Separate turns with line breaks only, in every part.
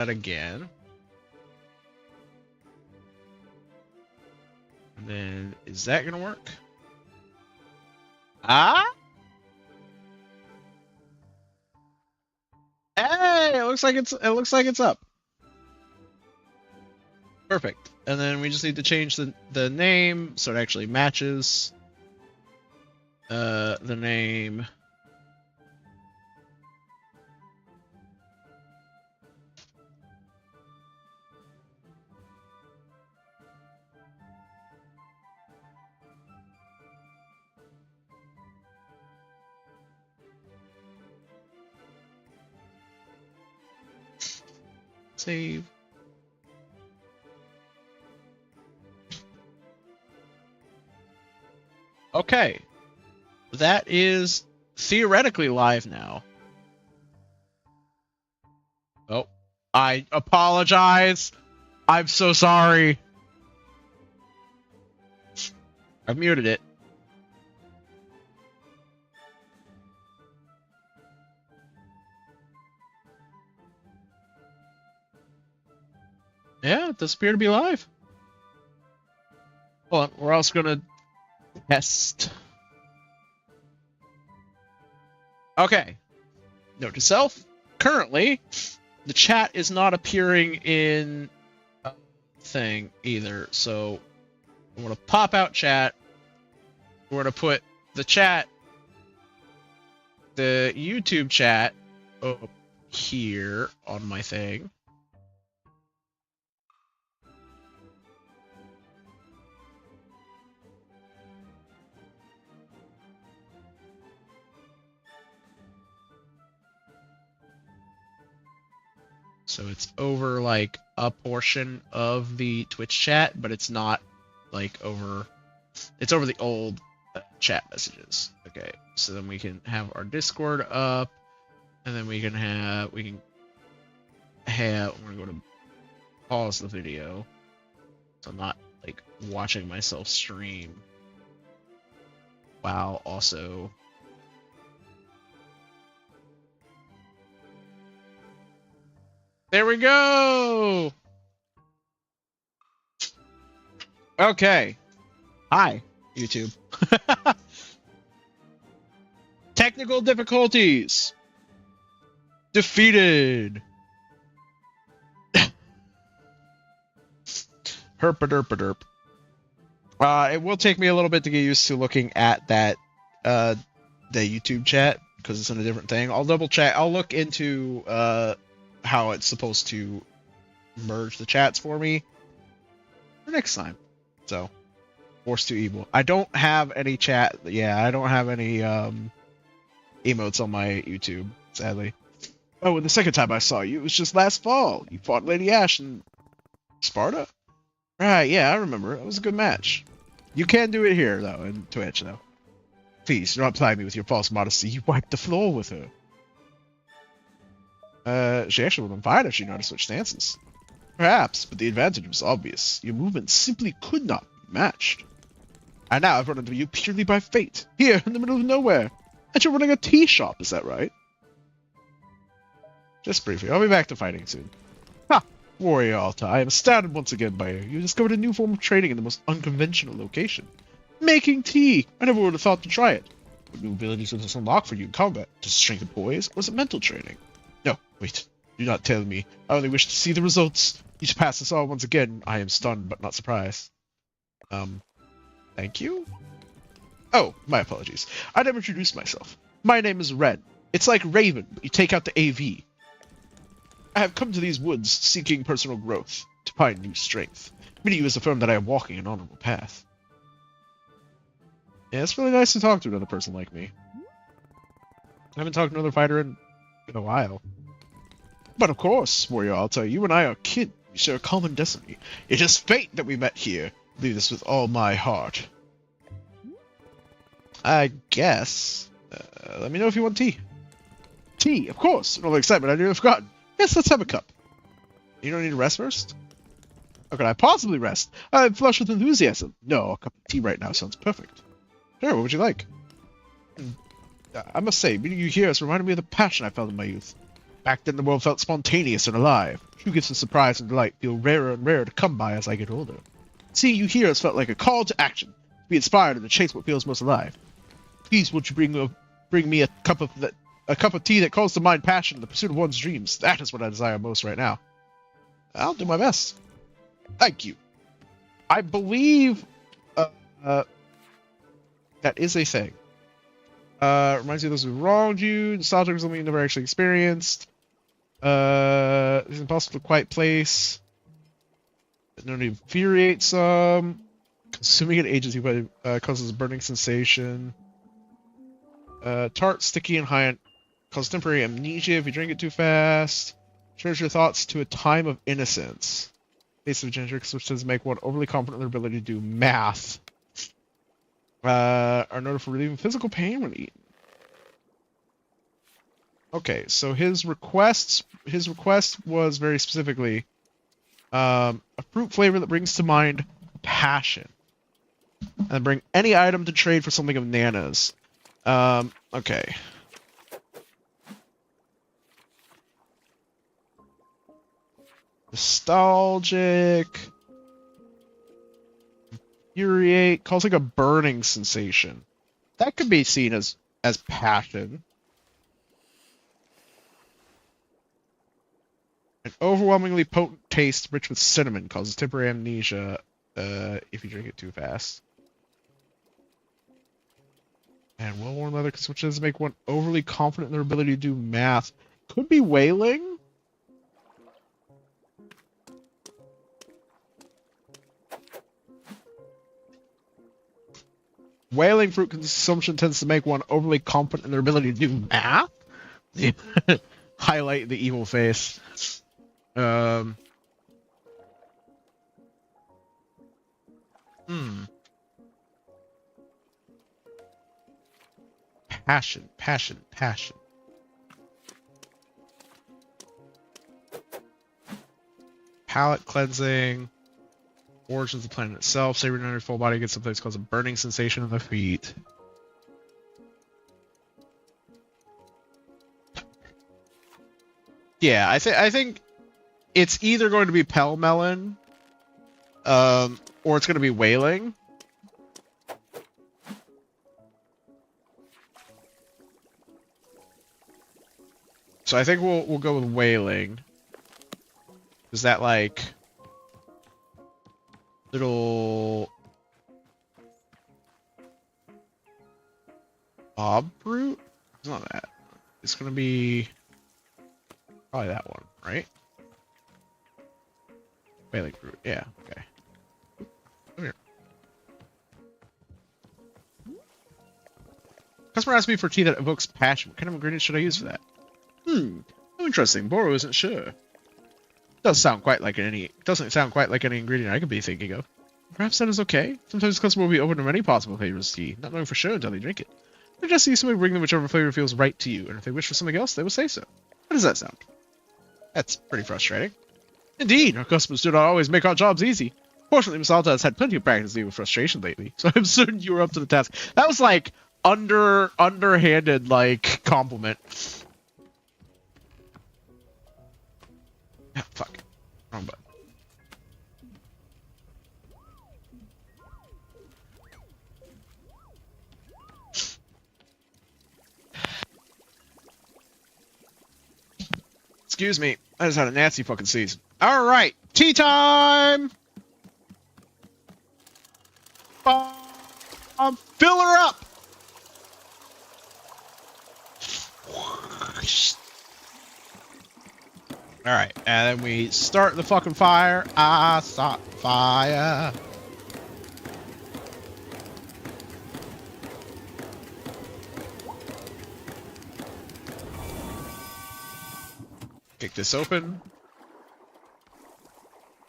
that again. And then, is that gonna work? Ah! Hey, it looks like it's up. Perfect. And then we just need to change the name so it actually matches the name. Save. Okay. That is theoretically live now. Oh, I apologize. I'm so sorry. I've muted it. Yeah, it does appear to be live. Hold on, we're also gonna test. Okay. Note to self. Currently, the chat is not appearing in a thing either. So I'm gonna pop out chat. We're gonna put the chat, the YouTube chat, up here on my thing. So it's over like a portion of the Twitch chat, but it's not like over. It's over the old chat messages. Okay, so then we can have our Discord up, and then we can have I'm gonna go to pause the video, so I'm not like watching myself stream while also. There we go! Okay. Hi, YouTube. Technical difficulties! Defeated! Herpaderpaderp. It will take me a little bit to get used to looking at that, the YouTube chat, because it's in a different thing. I'll double check. I'll look into, how it's supposed to merge the chats for me for next time. So, force to evil. I don't have any chat. Yeah, I don't have any emotes on my YouTube, sadly. Oh, and the second time I saw you, it was just last fall. You fought Lady Ash in Sparta? Right, yeah, I remember. It was a good match. You can do it here, though, in Twitch, though. Please, do not ply me with your false modesty. You wiped the floor with her. She actually would have been fine if she knew how to switch stances. Perhaps, but the advantage was obvious. Your movement simply could not be matched. And now I've run into you purely by fate, here in the middle of nowhere. And you're running a tea shop, is that right? Just briefly, I'll be back to fighting soon. Ha! Warrior Alta, I am astounded once again by you. You discovered a new form of training in the most unconventional location. Making tea! I never would have thought to try it. What new abilities does this unlock for you in combat? Does it strengthen poise, or is it mental training? No, wait. Do not tell me. I only wish to see the results. You surpass us all once again. I am stunned, but not surprised. Thank you? Oh, my apologies. I never introduced myself. My name is Ren. It's like Raven, but you take out the AV. I have come to these woods seeking personal growth, to find new strength. Many of you has affirmed that I am walking an honorable path. Yeah, it's really nice to talk to another person like me. I haven't talked to another fighter in a while. But of course, Warrior Alta, you and I are kin. We share a common destiny. It is fate that we met here. I believe this with all my heart. I guess. Let me know if you want tea. Tea, of course. In all the excitement, I nearly forgot. Yes, let's have a cup. You don't need to rest first? How can I possibly rest? I'm flushed with enthusiasm. No, a cup of tea right now sounds perfect. Sure, what would you like? I must say, meeting you here has reminded me of the passion I felt in my youth. Back then the world felt spontaneous and alive. True gifts of surprise and delight feel rarer and rarer to come by as I get older. Seeing you here has felt like a call to action, to be inspired and to chase what feels most alive. Please, won't you bring me a cup of tea that calls to mind passion and the pursuit of one's dreams? That is what I desire most right now. I'll do my best. Thank you. I believe that is a thing. Reminds you of those who wronged you. Nostalgic is something you never actually experienced. It's impossible to quiet place. No need to infuriate some. Consuming an agency causes a burning sensation. Tart, sticky, and high causes temporary amnesia if you drink it too fast. Turns your thoughts to a time of innocence. Taste of ginger substances make one overly confident in their ability to do math. Are noted for relieving physical pain when eaten. Okay, so his request was very specifically a fruit flavor that brings to mind passion. And bring any item to trade for something of Nana's. Okay. Nostalgic. Infuriate. Cause like a burning sensation. That could be seen as passion. An overwhelmingly potent taste rich with cinnamon causes temporary amnesia if you drink it too fast. And well-worn leather switches to make one overly confident in their ability to do math. Could be whaling. Whaling fruit consumption tends to make one overly confident in their ability to do math. Highlight the evil face. Passion. Palate cleansing. Origins of the planet itself. Savoring on your full body gets something called a burning sensation in the feet. Yeah, I think it's either going to be Pell Melon, or it's going to be whaling. So I think we'll go with whaling. Is that like little bob fruit? It's not that. It's gonna be probably that one, right? Whaling fruit. Yeah. Okay. Come here. Customer asked me for tea that evokes passion. What kind of ingredient should I use for that? Oh, interesting. Boro isn't sure. Doesn't sound quite like any ingredient I could be thinking of. Perhaps that is okay. Sometimes the customer will be open to many possible flavors of tea, not knowing for sure until they drink it. They just see somebody bring them whichever flavor feels right to you, and if they wish for something else, they will say so. How does that sound? That's pretty frustrating. Indeed, our customers do not always make our jobs easy. Fortunately, Miss Alta has had plenty of practice dealing with frustration lately, so I'm certain you were up to the task. That was like underhanded like compliment. Oh, fuck. Wrong button. Excuse me. I just had a nasty fucking sneeze. Alright. Tea time! Fill her up! Alright, and then we start the fucking fire. I start fire. Kick this open.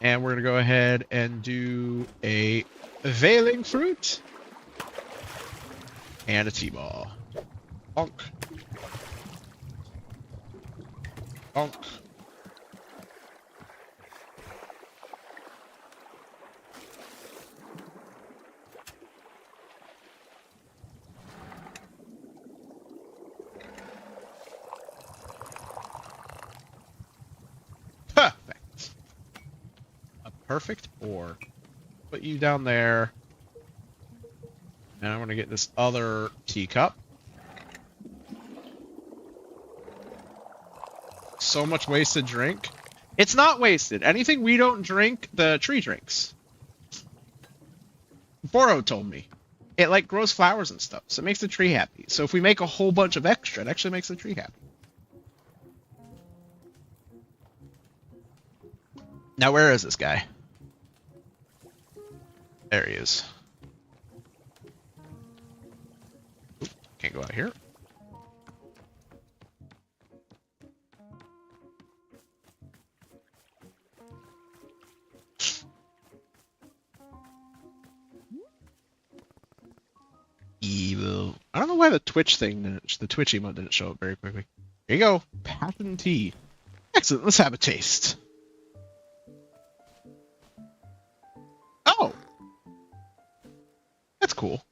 And we're going to go ahead and do a veiling fruit. And a T-ball. Bonk. Bonk. perfect ore. Put you down there. Now I want to get this other teacup. So much wasted drink. It's not wasted. Anything we don't drink, the tree drinks. Boro told me. It like grows flowers and stuff, so it makes the tree happy. So if we make a whole bunch of extra, it actually makes the tree happy. Now where is this guy? There he is. Oop, can't go out here. Evil. I don't know why the Twitch thing didn't, the Twitch emote didn't show up very quickly. Here you go. Passion tea. Excellent. Let's have a taste. Oh. That's cool.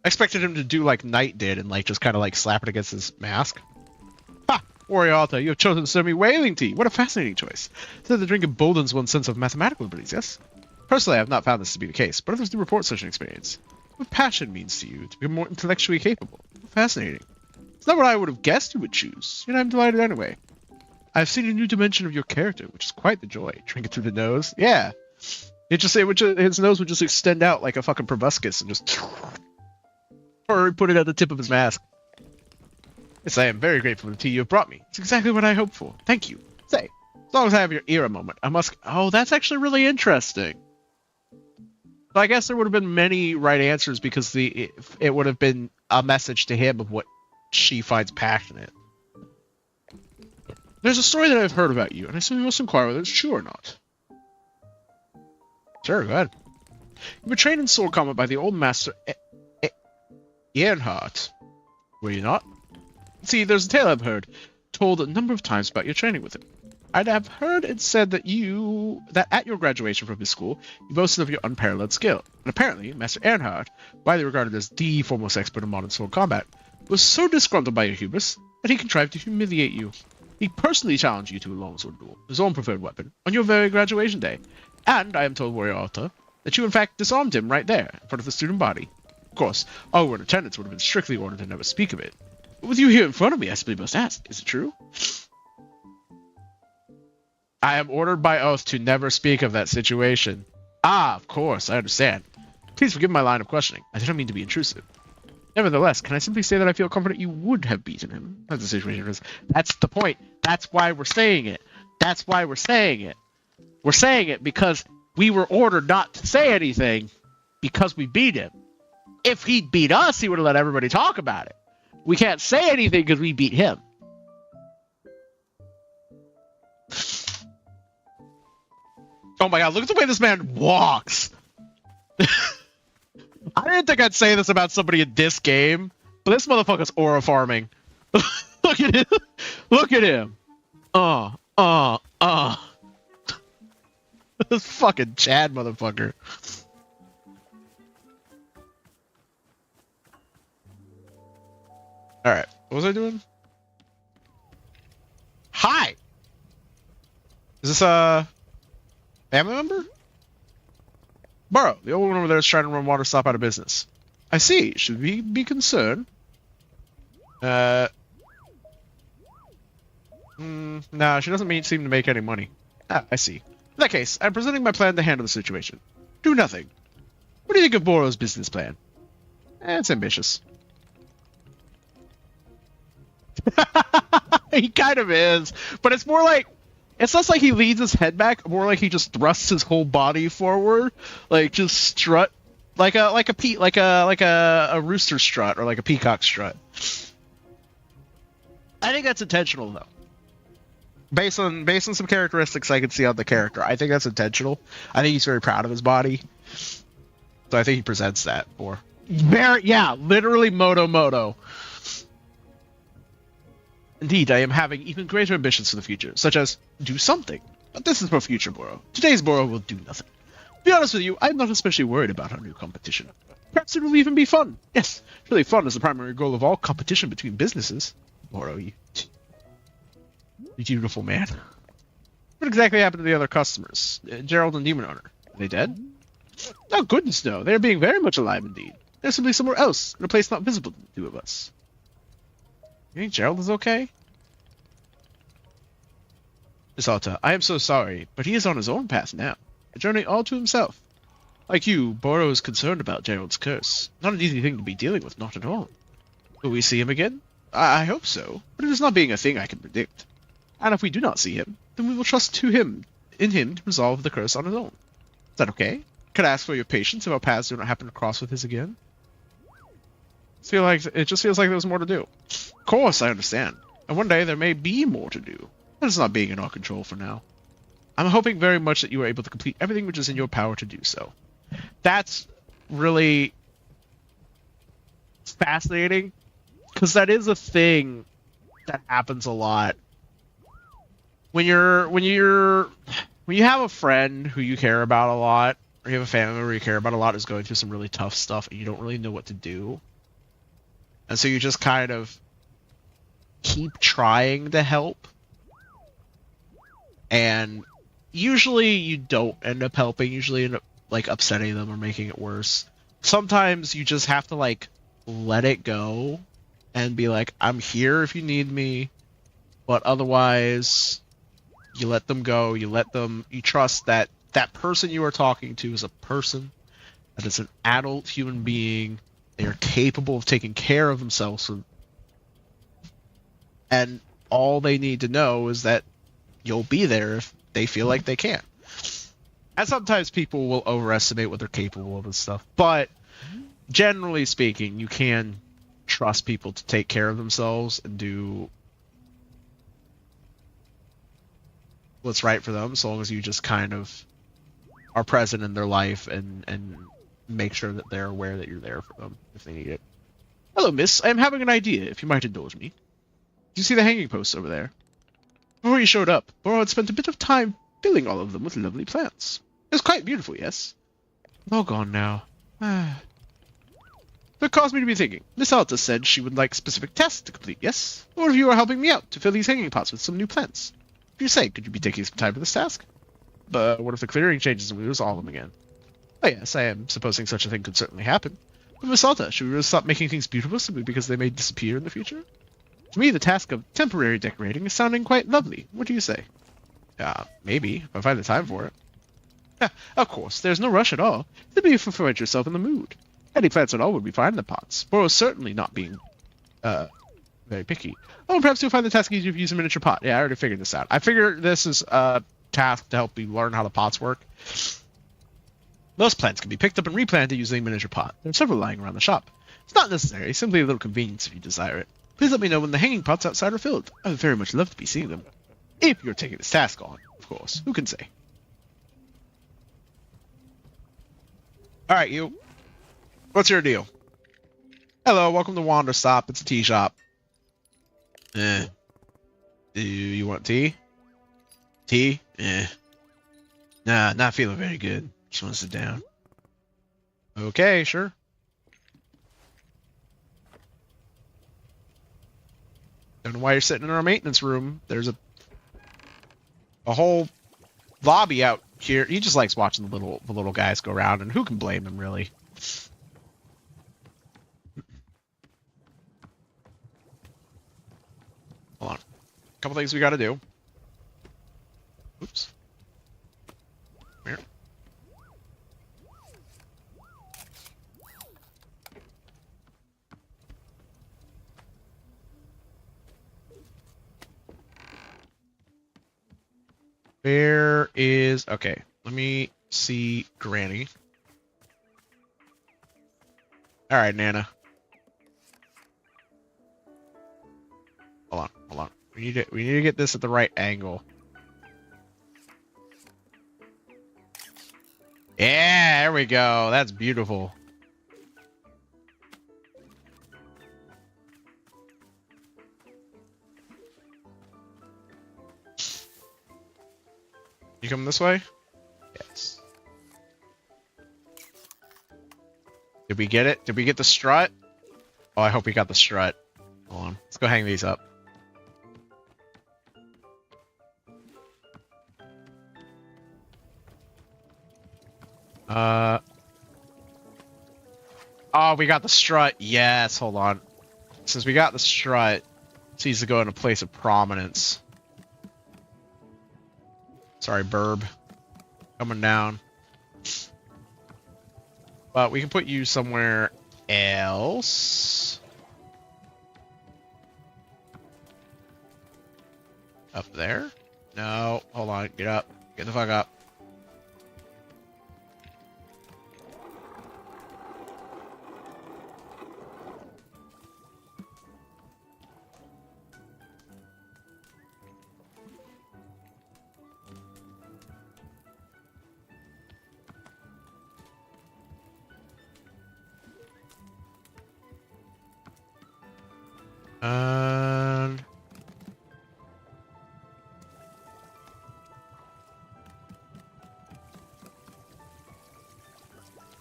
I expected him to do like Knight did and like just kind of like slap it against his mask. Ha! Warrior Alta, you have chosen to serve me whaling tea. What a fascinating choice. So the drink emboldens one's sense of mathematical abilities, yes? Personally, I have not found this to be the case, but others do report such an experience. What passion means to you to be more intellectually capable. Fascinating. It's not what I would have guessed you would choose, yet I'm delighted anyway. I've seen a new dimension of your character, which is quite the joy. Drink it through the nose. Yeah. His nose would just extend out like a fucking proboscis and just... or put it at the tip of his mask. Yes, I am very grateful for the tea you have brought me. It's exactly what I hoped for. Thank you. Say, as long as I have your ear a moment, I must... Oh, that's actually really interesting. So I guess there would have been many right answers because it would have been a message to him of what she finds passionate. There's a story that I've heard about you, and I simply must inquire whether it's true or not. Sure, go ahead. You were trained in sword combat by the old master Earnhardt. Were you not? See, there's a tale I've heard, told a number of times about your training with him. I'd have heard it said that at your graduation from his school, you boasted of your unparalleled skill. And apparently, Master Earnhardt, widely regarded as the foremost expert in modern sword combat, was so disgruntled by your hubris that he contrived to humiliate you. He personally challenged you to a longsword duel, his own preferred weapon, on your very graduation day. And, I am told, Warrior Alta, that you in fact disarmed him right there, in front of the student body. Of course, all who were in attendance would have been strictly ordered to never speak of it. But with you here in front of me, I simply must ask, is it true? I am ordered by oath to never speak of that situation. Ah, of course, I understand. Please forgive my line of questioning. I did not mean to be intrusive. Nevertheless, can I simply say that I feel confident you would have beaten him? As the situation is. That's the point. That's why we're saying it. That's why we're saying it. We're saying it because we were ordered not to say anything because we beat him. If he'd beat us, he would have let everybody talk about it. We can't say anything because we beat him. Oh my god, look at the way this man walks. I didn't think I'd say this about somebody in this game, but this motherfucker's aura farming. Look at him. Look at him. This fucking Chad motherfucker. Alright, what was I doing? Hi! Is this a family member? Burrow, the old one over there is trying to run Wanderstop out of business. I see. Should we be concerned? No, she doesn't seem to make any money. Ah, I see. In that case, I'm presenting my plan to handle the situation. Do nothing. What do you think of Borrow's business plan? It's ambitious. He kind of is, but it's more like it's less like he leans his head back, more like he just thrusts his whole body forward, like just strut, like a rooster strut or like a peacock strut. I think that's intentional though. Based on some characteristics I can see on the character, I think that's intentional. I think he's very proud of his body, so I think he presents that for literally moto. Indeed, I am having even greater ambitions for the future, such as do something. But this is for future Boro. Today's Boro will do nothing. To be honest with you, I'm not especially worried about our new competition. Perhaps it will even be fun. Yes, really fun is the primary goal of all competition between businesses. Boro, you beautiful man. For exactly happened to the other customers? Gerald and Demon Owner. Are they dead? Oh, goodness no. They're being very much alive indeed. They're simply somewhere else, in a place not visible to the two of us. You think Gerald is okay? Miss Alta, I am so sorry, but he is on his own path now. A journey all to himself. Like you, Boro is concerned about Gerald's curse. Not an easy thing to be dealing with, not at all. Will we see him again? I hope so, but it is not being a thing I can predict. And if we do not see him, then we will trust in him to resolve the curse on his own. Is that okay? Could I ask for your patience if our paths do not happen to cross with his again? It just feels like there's more to do. Of course, I understand. And one day there may be more to do. But it's not being in our control for now. I'm hoping very much that you are able to complete everything which is in your power to do so. That's really fascinating, because that is a thing that happens a lot. When you have a friend who you care about a lot, or you have a family member you care about a lot who's going through some really tough stuff and you don't really know what to do. And so you just kind of keep trying to help. And usually you don't end up helping. Usually you end up like upsetting them or making it worse. Sometimes you just have to like let it go and be like, I'm here if you need me. But otherwise, you let them go. You trust that that person you are talking to is a person, that is an adult human being. They are capable of taking care of themselves. And all they need to know is that you'll be there if they feel like they can. And sometimes people will overestimate what they're capable of and stuff. But generally speaking, you can trust people to take care of themselves and do what's right for them, so long as you just kind of are present in their life and make sure that they're aware that you're there for them if they need it. Hello, miss. I am having an idea, if you might indulge me. Do you see the hanging posts over there? Before you showed up, Boro had spent a bit of time filling all of them with lovely plants. It was quite beautiful, yes? All gone now. That caused me to be thinking. Miss Alta said she would like specific tasks to complete, yes? Or if you are helping me out to fill these hanging pots with some new plants. If you say, could you be taking some time for this task? But what if the clearing changes and we lose all of them again? Oh yes, I am supposing such a thing could certainly happen. But Miss Alta, should we really stop making things beautiful simply because they may disappear in the future? To me, the task of temporary decorating is sounding quite lovely. What do you say? Maybe, if I find the time for it. Of course, there's no rush at all. Simply find yourself in the mood. Any plants at all would be fine in the pots. Boro's certainly not being, very picky. Oh, perhaps you'll find the task easier if you use a miniature pot. Yeah, I already figured this out. I figure this is a task to help you learn how the pots work. Most plants can be picked up and replanted using a miniature pot. There are several lying around the shop. It's not necessary, simply a little convenience if you desire it. Please let me know when the hanging pots outside are filled. I would very much love to be seeing them. If you're taking this task on, of course. Who can say? Alright, you. What's your deal? Hello, welcome to Wanderstop. It's a tea shop. Do you want tea? Tea? Nah, not feeling very good. Just want to sit down. Okay, sure. Don't know why you're sitting in our maintenance room. There's a whole lobby out here. He just likes watching the little guys go around, and who can blame him, really? Hold on. A couple things we got to do. Oops. Here. Where is... Okay, let me see Granny. Alright, Nana. Hold on. We need to get this at the right angle. Yeah, there we go. That's beautiful. You coming this way? Yes. Did we get it? Did we get the strut? Oh, I hope we got the strut. Hold on. Let's go hang these up. Oh, we got the strut. Yes, hold on. Since we got the strut, it needs to go in a place of prominence. Sorry, burb. Coming down. But we can put you somewhere else. Up there? No, hold on. Get up. Get the fuck up.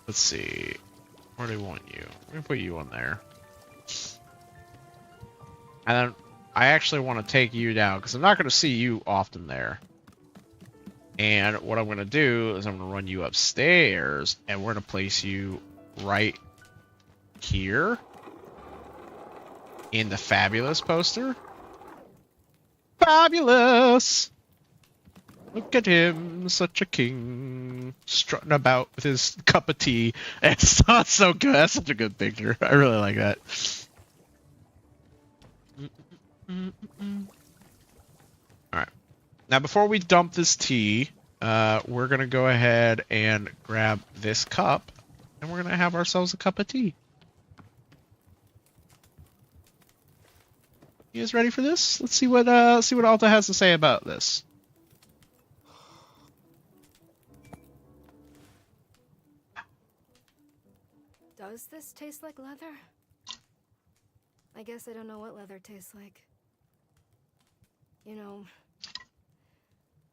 Let's see. Where do we want you? We're gonna put you on there. And then I actually want to take you down because I'm not going to see you often there. And what I'm going to do is I'm going to run you upstairs and we're going to place you right here in the fabulous poster. Fabulous! Look at him, such a king, strutting about with his cup of tea. It's not so good. That's such a good picture. I really like that. Alright. Now, before we dump this tea, we're going to go ahead and grab this cup, and we're going to have ourselves a cup of tea. You guys ready for this? Let's see what Alta has to say about this.
Does this taste like leather? I guess I don't know what leather tastes like. You know,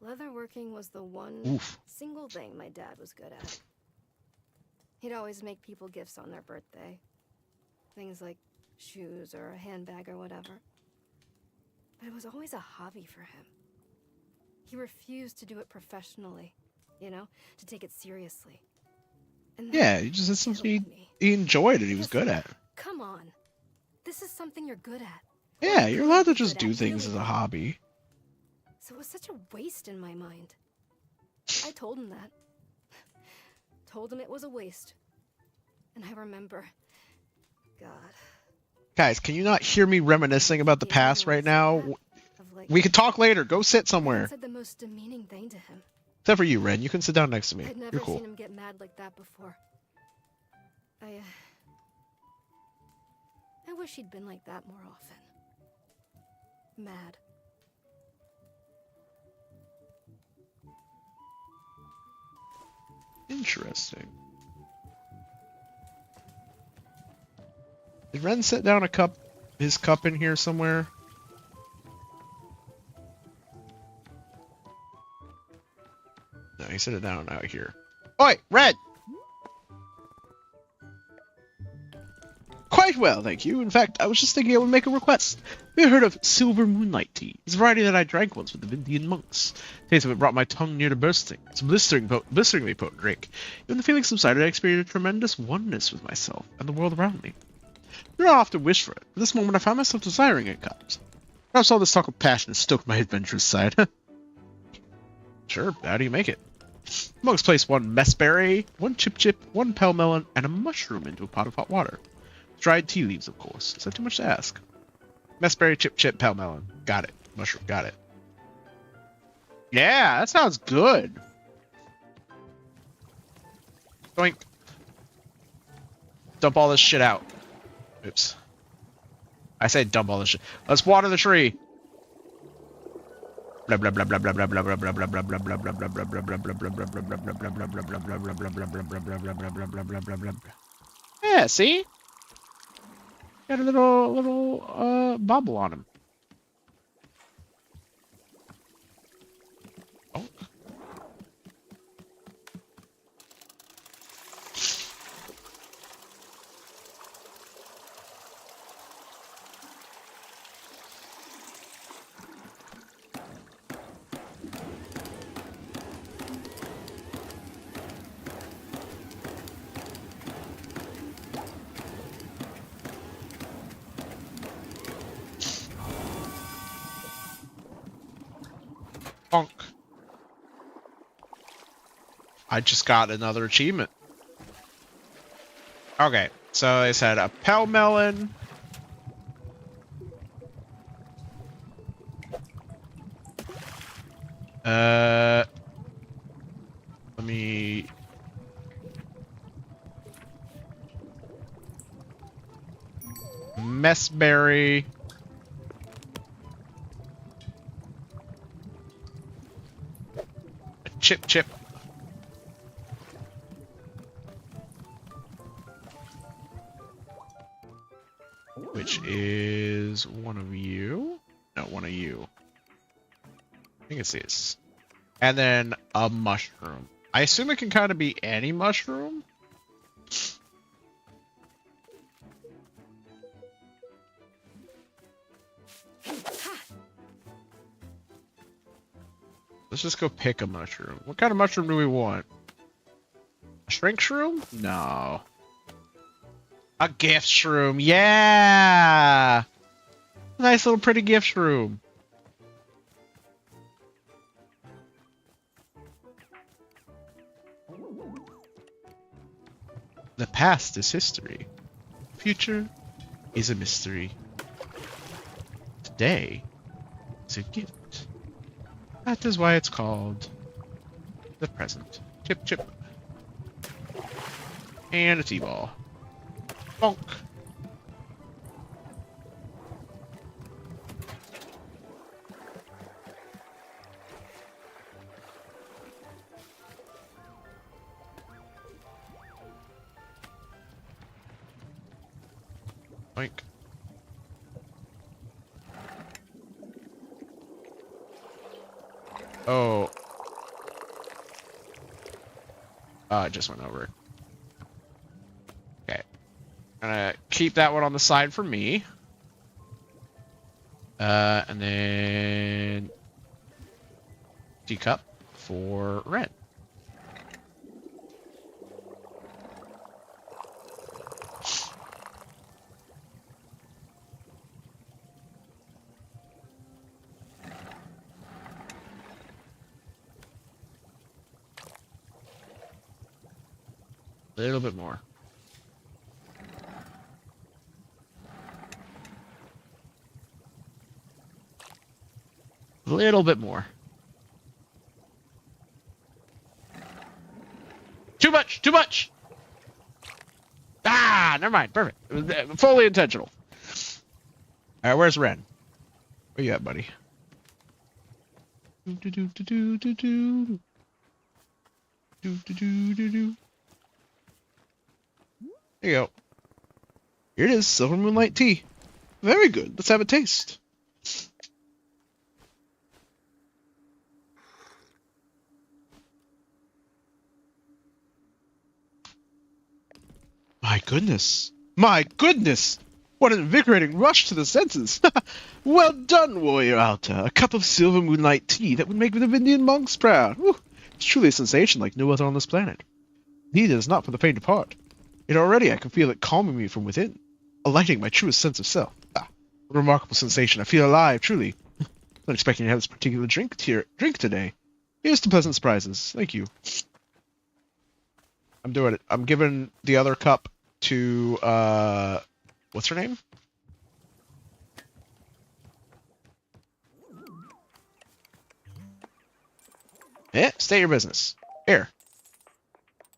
leatherworking was the one single thing my dad was good at. He'd always make people gifts on their birthday. Things like shoes or a handbag or whatever. But it was always a hobby for him. He refused to do it professionally, you know, to take it seriously. And
yeah, he just he enjoyed it. He was good at it.
Come on. This is something you're good at.
Yeah, you're allowed to just do things as a hobby.
So it was such a waste in my mind. I told him that. Told him it was a waste. And I remember... God.
Guys, can you not hear me reminiscing about the past right now? We can talk later. Go sit somewhere.
Said the most demeaning thing to him.
Except for you, Ren. You can sit down next to me.
I'd never
You're cool.
seen him get mad like that before. I wish he'd been like that more often. Mad.
Interesting. Did Ren set down his cup in here somewhere? No, he set it down out here. Oi, Red! Quite well, thank you. In fact, I was just thinking I would make a request. Have you heard of silver moonlight tea? It's a variety that I drank once with the Indian monks. The taste of it brought my tongue near to bursting. It's a blisteringly potent drink. When the feeling subsided, I experienced a tremendous oneness with myself and the world around me. I don't often wish for it. At this moment, I found myself desiring it comes. Perhaps all this talk of passion has stoked my adventurous side. Sure, how do you make it? Monks place 1 messberry, 1 chip, 1 pell melon, and a mushroom into a pot of hot water. Dried tea leaves, of course. Is that too much to ask? Messberry, chip, pell melon. Got it. Mushroom, got it. Yeah, that sounds good. Doink. Dump all this shit out. Oops. I say dump all this shit. Let's water the tree. Blah blah blah blah blah blah blah blah blah blah blah blah blah blah blah blah blah blah blah blah. Yeah, see? Got a little bobble on him. Oh. I just got another achievement. Okay, so I said a pell melon. Let me... Messberry. A chip. Which is one of you. No, one of you. I think it's this. And then a mushroom. I assume it can kind of be any mushroom. Let's just go pick a mushroom. What kind of mushroom do we want? A shrink shroom? No. A gift shroom. Yeah! Nice little pretty gift shroom. The past is history. The future is a mystery. Today is a gift. That is why it's called the present. Chip. And a T-ball. Bonk. Boink. Oh. It just went over. Okay. Gonna keep that one on the side for me. And then teacup for Ren. A little bit more. A little bit more. Too much! Ah, never mind. Perfect. It was fully intentional. Alright, where's Ren? Where you at, buddy? There you go. Here it is, Silver Moonlight Tea. Very good. Let's have a taste. My goodness. What an invigorating rush to the senses. Well done, Warrior Alta. A cup of Silver Moonlight Tea that would make the Indian monks proud. Whew. It's truly a sensation like no other on this planet. Indeed, it is not for the faint of heart. Yet already I can feel it calming me from within, alighting my truest sense of self. Ah, what a remarkable sensation. I feel alive, truly. Not expecting to have this particular drink today. Here's to pleasant surprises. Thank you. I'm doing it. I'm giving the other cup to, what's her name? State your business. Here.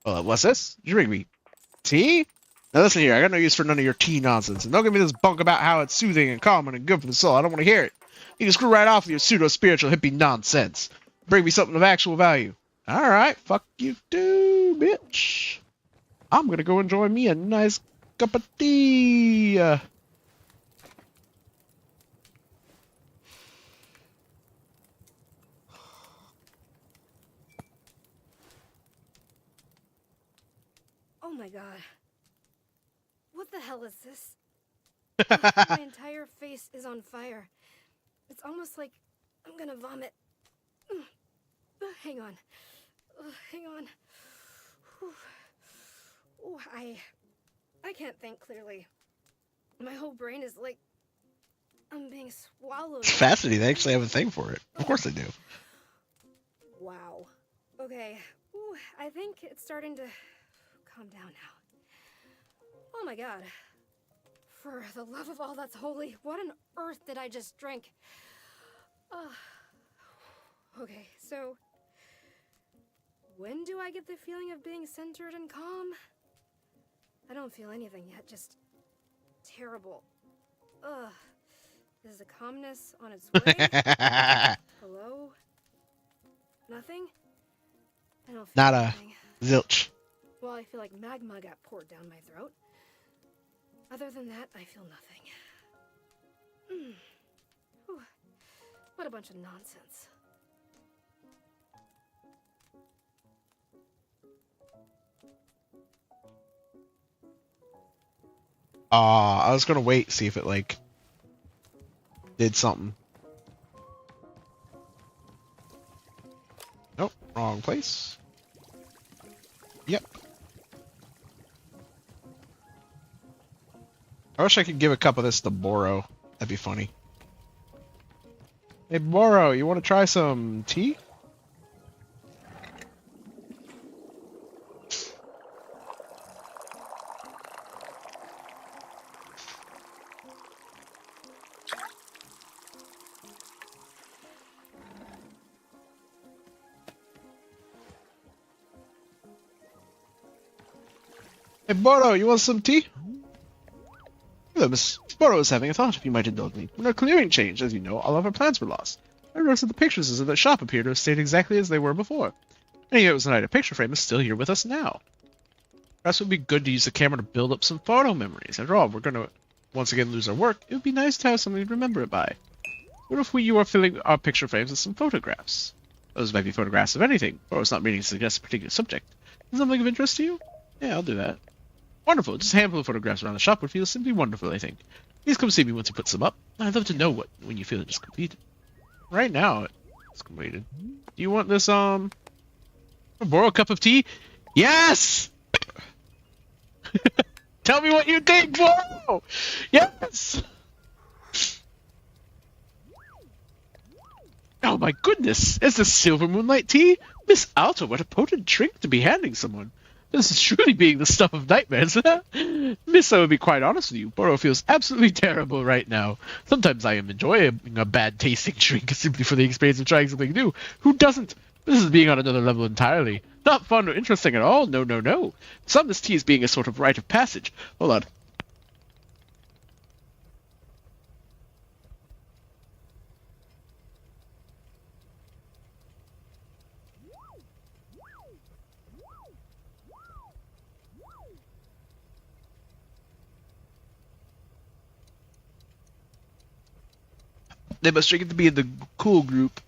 What's this? Did you bring me tea? Now listen here, I got no use for none of your tea nonsense, and don't give me this bunk about how it's soothing and calming and good for the soul. I don't want to hear it. You can screw right off with your pseudo-spiritual hippie nonsense. Bring me something of actual value. Alright, fuck you too, bitch. I'm gonna go enjoy me a nice cup of tea.
Oh my god. What the hell is this? My entire face is on fire. It's almost like I'm gonna vomit. Hang on. Hang on. Ooh, I can't think clearly. My whole brain is like I'm being swallowed.
It's fascinating. They actually have a thing for it. Of course they do.
Wow. Okay. Ooh, I think it's starting to calm down now. Oh my god. For the love of all that's holy, what on earth did I just drink? Okay, so when do I get the feeling of being centered and calm? I don't feel anything yet, just terrible. Ugh. Is the calmness on its way? Hello? Nothing? I don't feel
Nada.
anything.
Zilch.
Well, I feel like magma got poured down my throat. Other than that, I feel nothing. Whew. What a bunch of nonsense.
I was gonna wait, see if it, like, did something. Nope, wrong place. Yep. I wish I could give a cup of this to Boro. That'd be funny. Hey, Boro, you want to try some tea? Hey, Boro, you want some tea? Hello, Miss Boro is having a thought, if you might indulge me. When our clearing changed, as you know, all of our plans were lost. I noticed that the pictures of the shop appear to have stayed exactly as they were before. And yet it was tonight a picture frame is still here with us now. Perhaps it would be good to use the camera to build up some photo memories. After all, we're going to once again lose our work. It would be nice to have something to remember it by. What if you are filling our picture frames with some photographs? Those might be photographs of anything, or it's not meaning to suggest a particular subject. Is something of interest to you? Yeah, I'll do that. Wonderful. Just a handful of photographs around the shop would feel simply wonderful, I think. Please come see me once you put some up. I'd love to know when you feel it is completed. Right now, it's completed. Do you want this, borrow a cup of tea? Yes! Tell me what you think, Boro! Yes! Oh my goodness! It's the Silver Moonlight tea? Miss Alta, what a potent drink to be handing someone. This is truly being the stuff of nightmares. Miss, I will be quite honest with you. Boro feels absolutely terrible right now. Sometimes I am enjoying a bad tasting drink simply for the experience of trying something new. Who doesn't? This is being on another level entirely. Not fun or interesting at all. No, no, no. Some this tea is being a sort of rite of passage. Hold on. They must drink it to be in the cool group.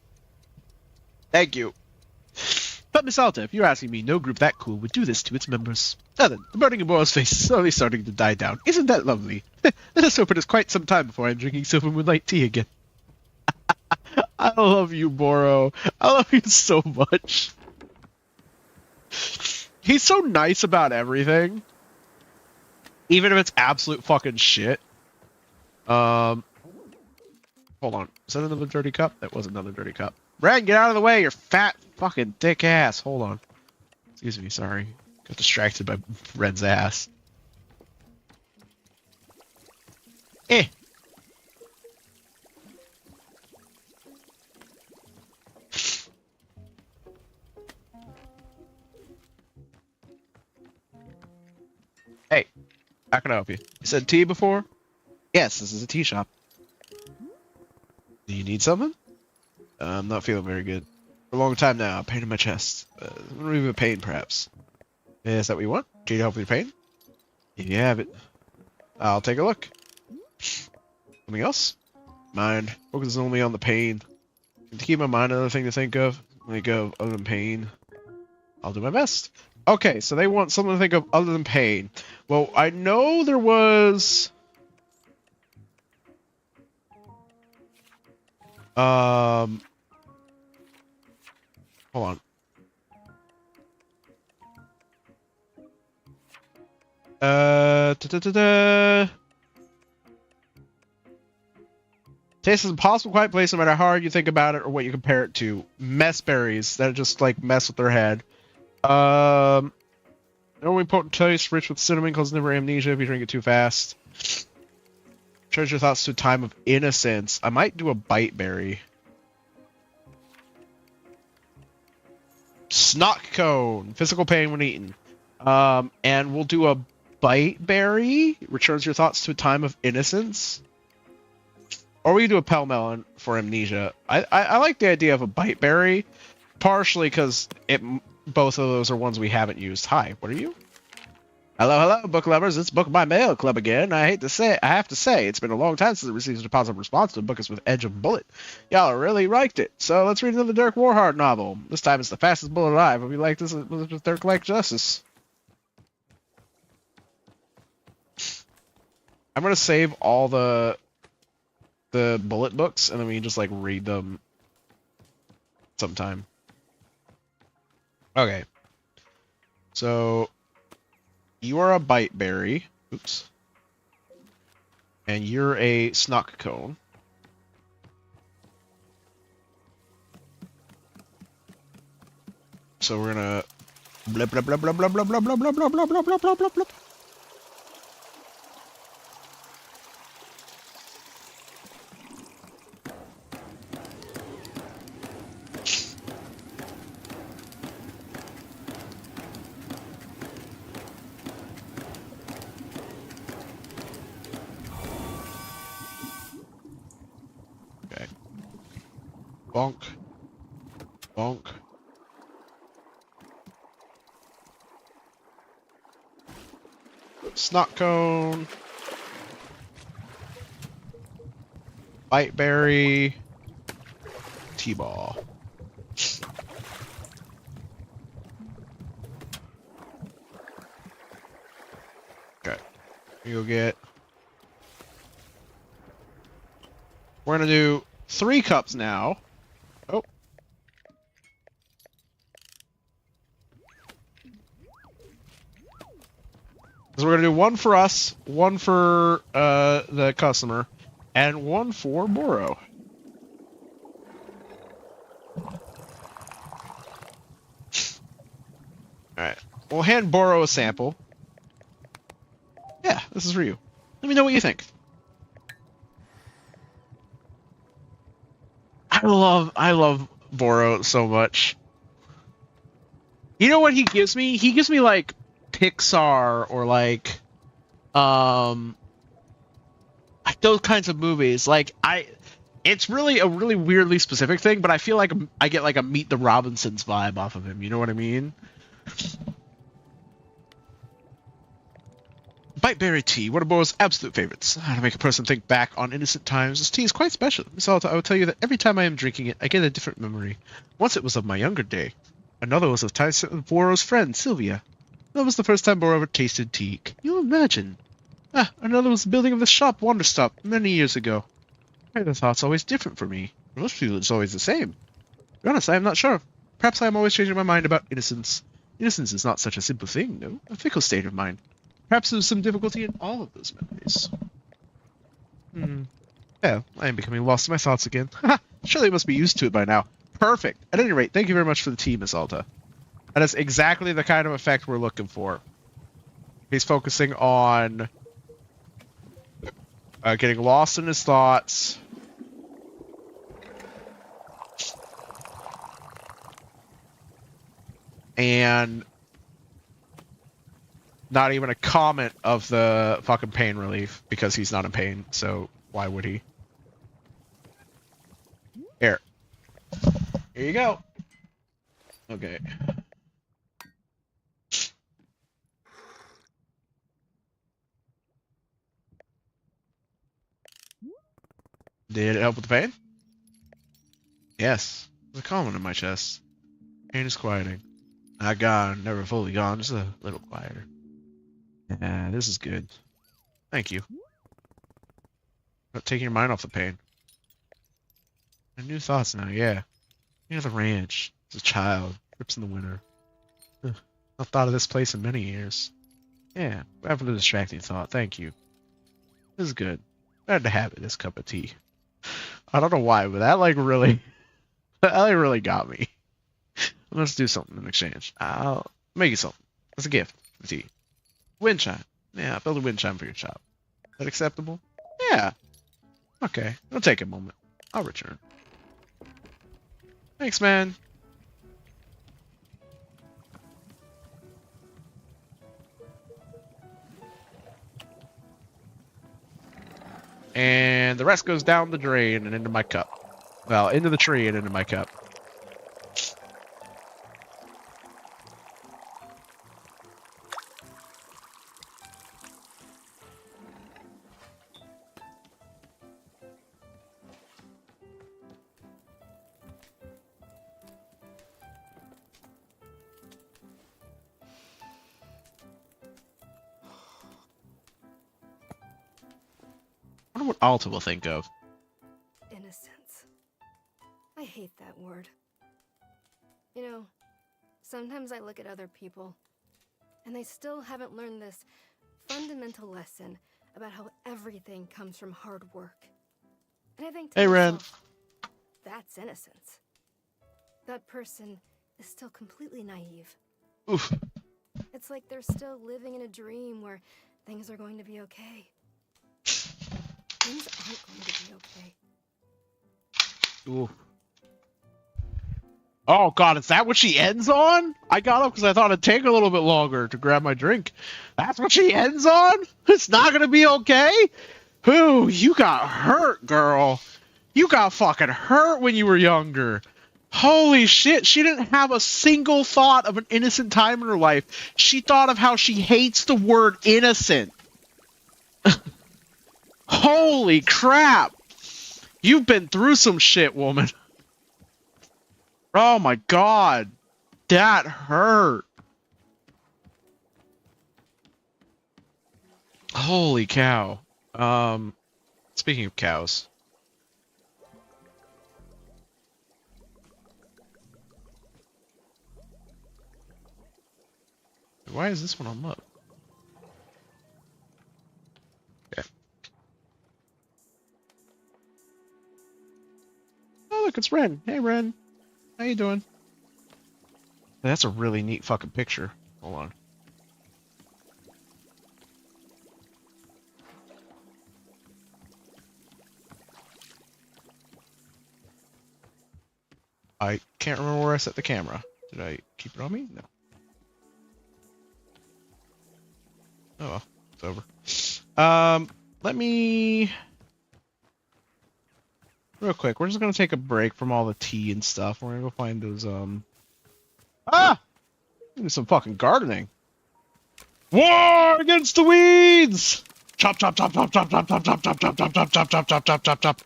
Thank you. But Miss Alta, if you're asking me, no group that cool would do this to its members. Now then, the burning in Boro's face is slowly starting to die down. Isn't that lovely? Let us hope it is quite some time before I'm drinking Silver Moonlight tea again. I love you, Boro. I love you so much. He's so nice about everything. Even if it's absolute fucking shit. Hold on. Is that another dirty cup? That was another dirty cup. Ren, get out of the way, you fat fucking dick ass. Hold on. Excuse me, sorry. Got distracted by Ren's ass. Eh. Hey, how can I help you? You said tea before? Yes, this is a tea shop. Do you need something? I'm not feeling very good. For a long time now, pain in my chest. Relieving pain, perhaps. Is that what you want? Can you help with your pain? If you have it, I'll take a look. Something else? Mind. Focus only on the pain. To keep my mind another thing to think of. Think of other than pain. I'll do my best. Okay, so they want something to think of other than pain. Well, I know there was... Hold on. Da, da, da, da. Tastes is impossible quiet place no matter how hard you think about it or what you compare it to. Mess berries that just like mess with their head. Only potent taste, rich with cinnamon, causes never amnesia if you drink it too fast. Charge your thoughts to a time of innocence. I might do a bite berry. Snot cone. Physical pain when eaten. And we'll do a bite berry. Returns your thoughts to a time of innocence. Or we can do a pell melon for amnesia. I like the idea of a bite berry, partially because both of those are ones we haven't used. Hi, what are you? Hello, book lovers. It's Book by Mail Club again. I have to say, it's been a long time since I received a positive response to a book with Edge of Bullet. Y'all really liked it. So let's read another Dirk Warhart novel. This time it's The Fastest Bullet Alive. Hope you like this with Dirk like justice. I'm gonna save all the bullet books, and then we can just like read them sometime. Okay. So you are a bite berry. Oops. And you're a snock cone. So we're gonna blah blah blah blah blah blah blah blah blah blah blah blah blah blah blah blah. Okay. Bonk. Bonk. Snot cone. Bite berry. T-ball. Okay. You'll get. We're gonna do 3 cups now. Oh. So we're gonna do 1 for us, 1 for the customer, and 1 for Boro. Alright. We'll hand Boro a sample. Yeah, this is for you. Let me know what you think. I love Boro so much. You know what he gives me? He gives me like Pixar or like those kinds of movies. Like it's really a really weirdly specific thing, but I feel like I get like a Meet the Robinsons vibe off of him. You know what I mean? Biteberry tea, one of Boro's absolute favorites. To make a person think back on innocent times, this tea is quite special. Miss Alta, I will tell you that every time I am drinking it, I get a different memory. Once it was of my younger day. Another was of time spent with Boro's friend, Sylvia. That was the first time Boro ever tasted tea. Can you imagine? Another was the building of the shop, Wanderstop, many years ago. Why are the thoughts always different for me? For most people, it's always the same. To be honest, I am not sure. Perhaps I am always changing my mind about innocence. Innocence is not such a simple thing, no. A fickle state of mind. Perhaps there's some difficulty in all of those memories. Yeah, I am becoming lost in my thoughts again. Surely I must be used to it by now. Perfect. At any rate, thank you very much for the tea, Miss Alta. That is exactly the kind of effect we're looking for. He's focusing on getting lost in his thoughts. And not even a comment of the fucking pain relief because he's not in pain, so why would he? Here. Here you go. Okay. Did it help with the pain? Yes. There's a calm in my chest. Pain is quieting. Not gone, never fully gone, just a little quieter. Yeah, this is good. Thank you. Not taking your mind off the pain. New thoughts now, yeah. Near the ranch, as a child, trips in the winter. I've thought of this place in many years. Yeah, having a distracting thought, thank you. This is good. Glad to have it, this cup of tea. I don't know why, but that like really, that like really got me. Let's do something in exchange. I'll make you something. It's a gift to you. Wind chime. Yeah, I'll build a wind chime for your shop. Is that acceptable? Yeah. Okay. It'll take a moment. I'll return. Thanks, man. And the rest goes down the drain and into my cup. Well, into the tree and into my cup. I wonder what Alta will think of.
Innocence. I hate that word. You know, sometimes I look at other people, and they still haven't learned this fundamental lesson about how everything comes from hard work. And I think to
Hey, Ren.
myself, that's innocence. That person is still completely naive.
Oof.
It's like they're still living in a dream where things are going to be okay. Things aren't going to be okay.
Ooh. Oh god, is that what she ends on? I got up because I thought it'd take a little bit longer to grab my drink. That's what she ends on? It's not gonna be okay? Ooh, you got hurt, girl. You got fucking hurt when you were younger. Holy shit, she didn't have a single thought of an innocent time in her life. She thought of how she hates the word innocent. Holy crap. You've been through some shit, woman. Oh my god. That hurt. Holy cow. Speaking of cows. Why is this one on low? Okay. Oh look, it's Ren. Hey Ren. How you doing? That's a really neat fucking picture. Hold on. I can't remember where I set the camera. Did I keep it on me? No. Oh well, it's over. Let me... Real quick, we're just gonna take a break from all the tea and stuff. We're gonna go find those, do some fucking gardening. War against the weeds! Chop, chop, chop, chop, chop, chop, chop, chop, chop, chop, chop, chop, chop, chop, chop, chop, chop, chop.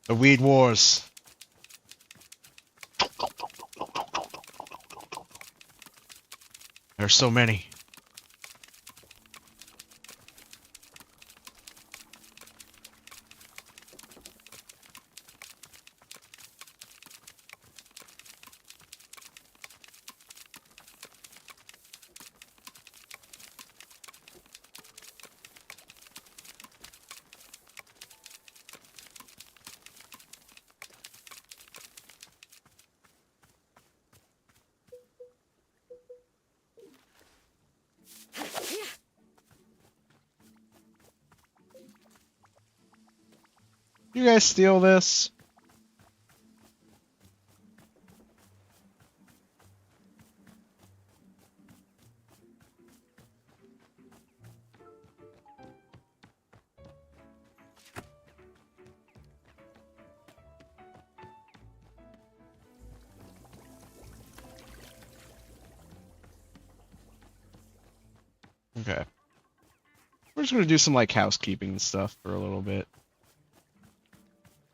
The weed wars. There's so many. You guys steal this? Okay. We're just gonna do some like housekeeping and stuff for a little bit.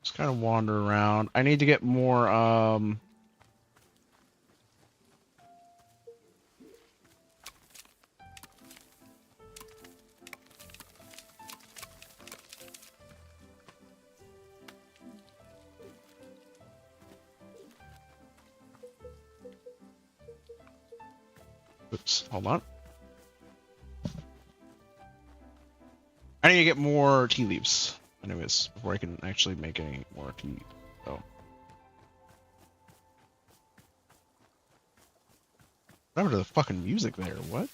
Just kind of wander around. I need to get more oops, hold on. need to get more tea leaves, anyways, before I can actually make any more tea. So. What happened to the fucking music there? What?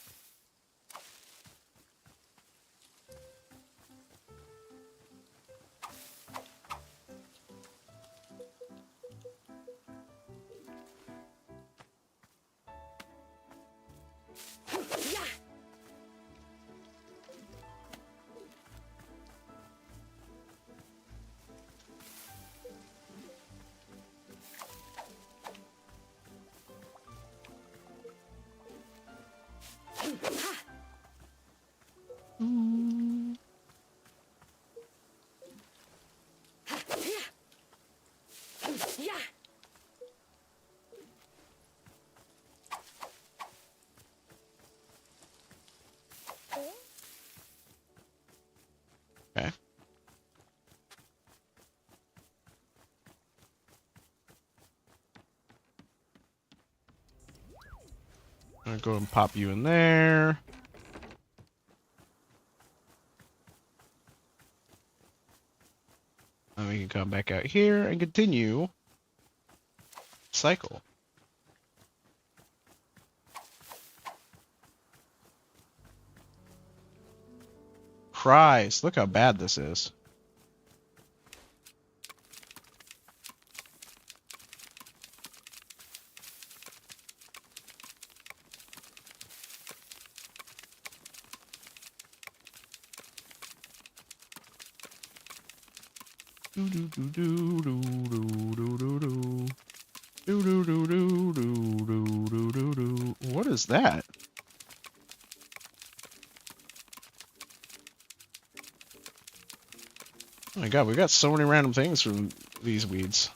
Okay. I'm gonna go and pop you in there. And we can come back out here and continue cycle. Christ, look how bad this is. Do do do do do do do do. Do do do do do do do do. What is that? Oh my god, we got so many random things from these weeds.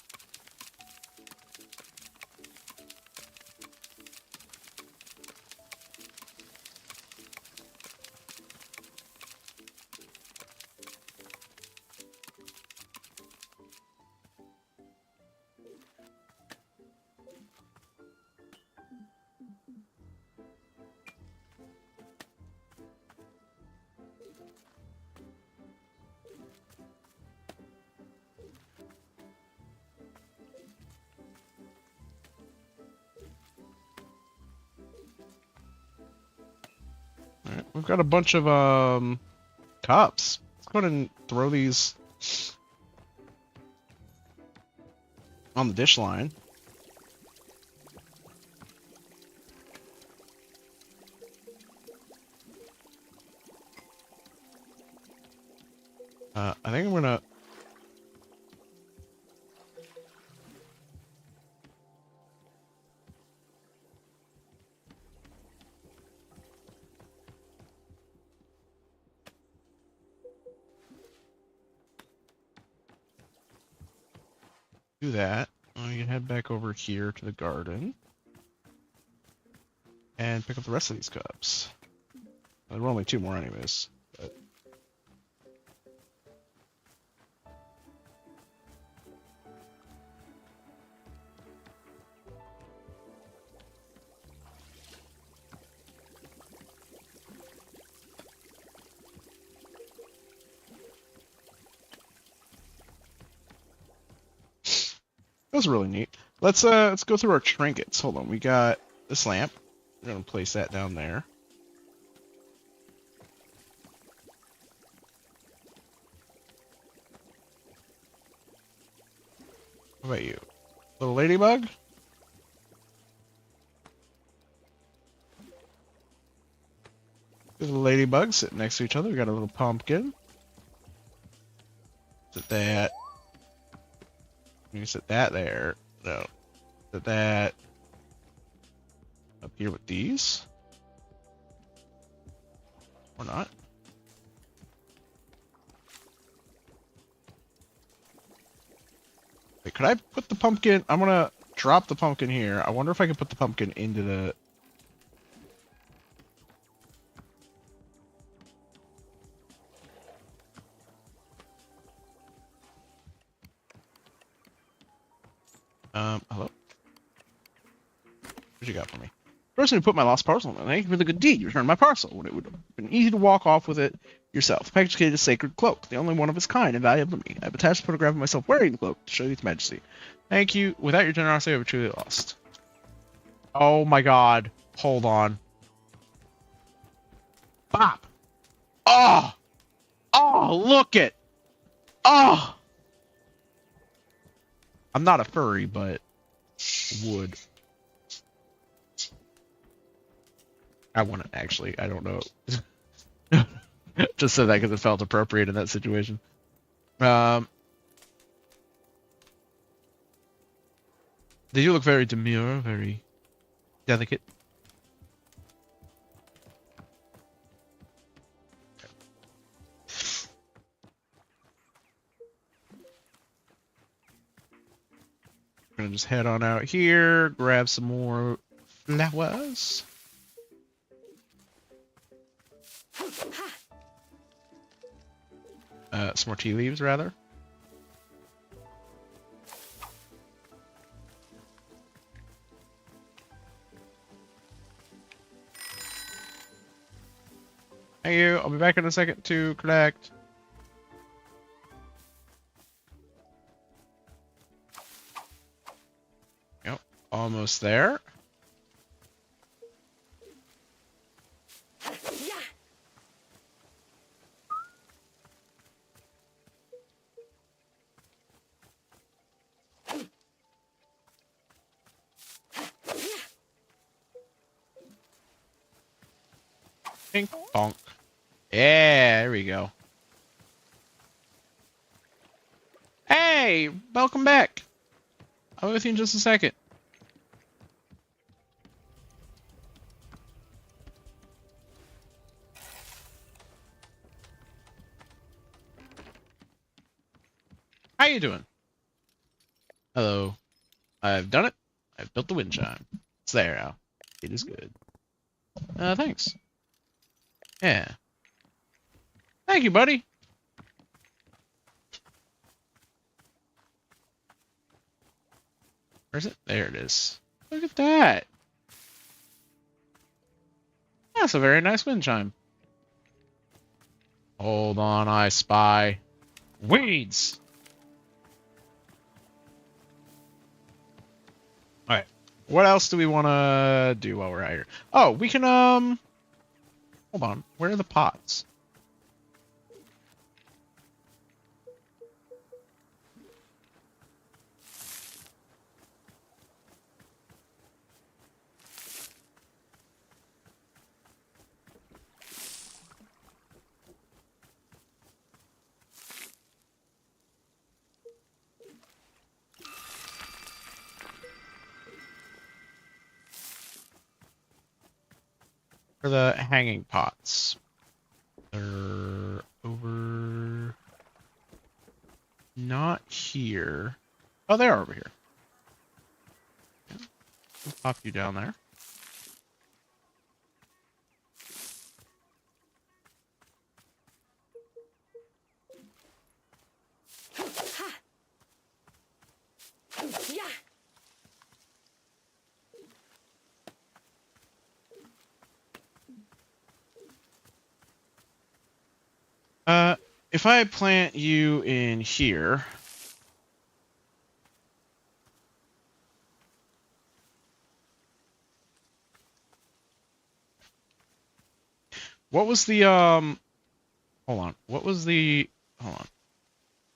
Alright, we've got a bunch of cups. Let's go ahead and throw these on the dish line. I think I'm gonna do that. We can head back over here to the garden and pick up the rest of these cups. There were only two more anyways. But... That was really neat. Let's go through our trinkets. Hold on, we got this lamp. We're gonna place that down there. What about you? Little ladybug? There's a ladybug sitting next to each other. We got a little pumpkin. Sit that. You sit that there. No. Sit that up here with these. Or not. Wait, could I put the pumpkin? I'm gonna drop the pumpkin here. I wonder if I can put the pumpkin into the... Hello? What you got for me? Person who put my lost parcel in, thank you for the good deed. You returned my parcel when it would have been easy to walk off with it yourself. The package contains a sacred cloak, the only one of its kind and valuable to me. I've attached a photograph of myself wearing the cloak to show you its majesty. Thank you. Without your generosity, I would truly lost. Oh my god. Hold on. Bop! Oh! Oh, look it! Oh! I'm not a furry, but would. I wouldn't actually. I don't know. Just said that because it felt appropriate in that situation. They do look very demure, very delicate. I'm gonna just head on out here, grab some more flowers. Some more tea leaves, rather. Thank you. I'll be back in a second to collect. Yep, almost there. Pink bonk. Yeah, there we go. Hey, welcome back. I'll be with you in just a second. How you doing? Hello. I've done it. I've built the wind chime. It's there now. It is good. Thanks. Yeah. Thank you, buddy. Where's it? There it is. Look at that. That's a very nice wind chime. Hold on, I spy weeds. Alright. What else do we want to do while we're out here? Oh, we can, hold on. Where are the pots? For the hanging pots. They're over... Not here. Oh, they are over here. Yeah. I'll pop you down there. If I plant you in here... What was the, hold on. What was the, hold on.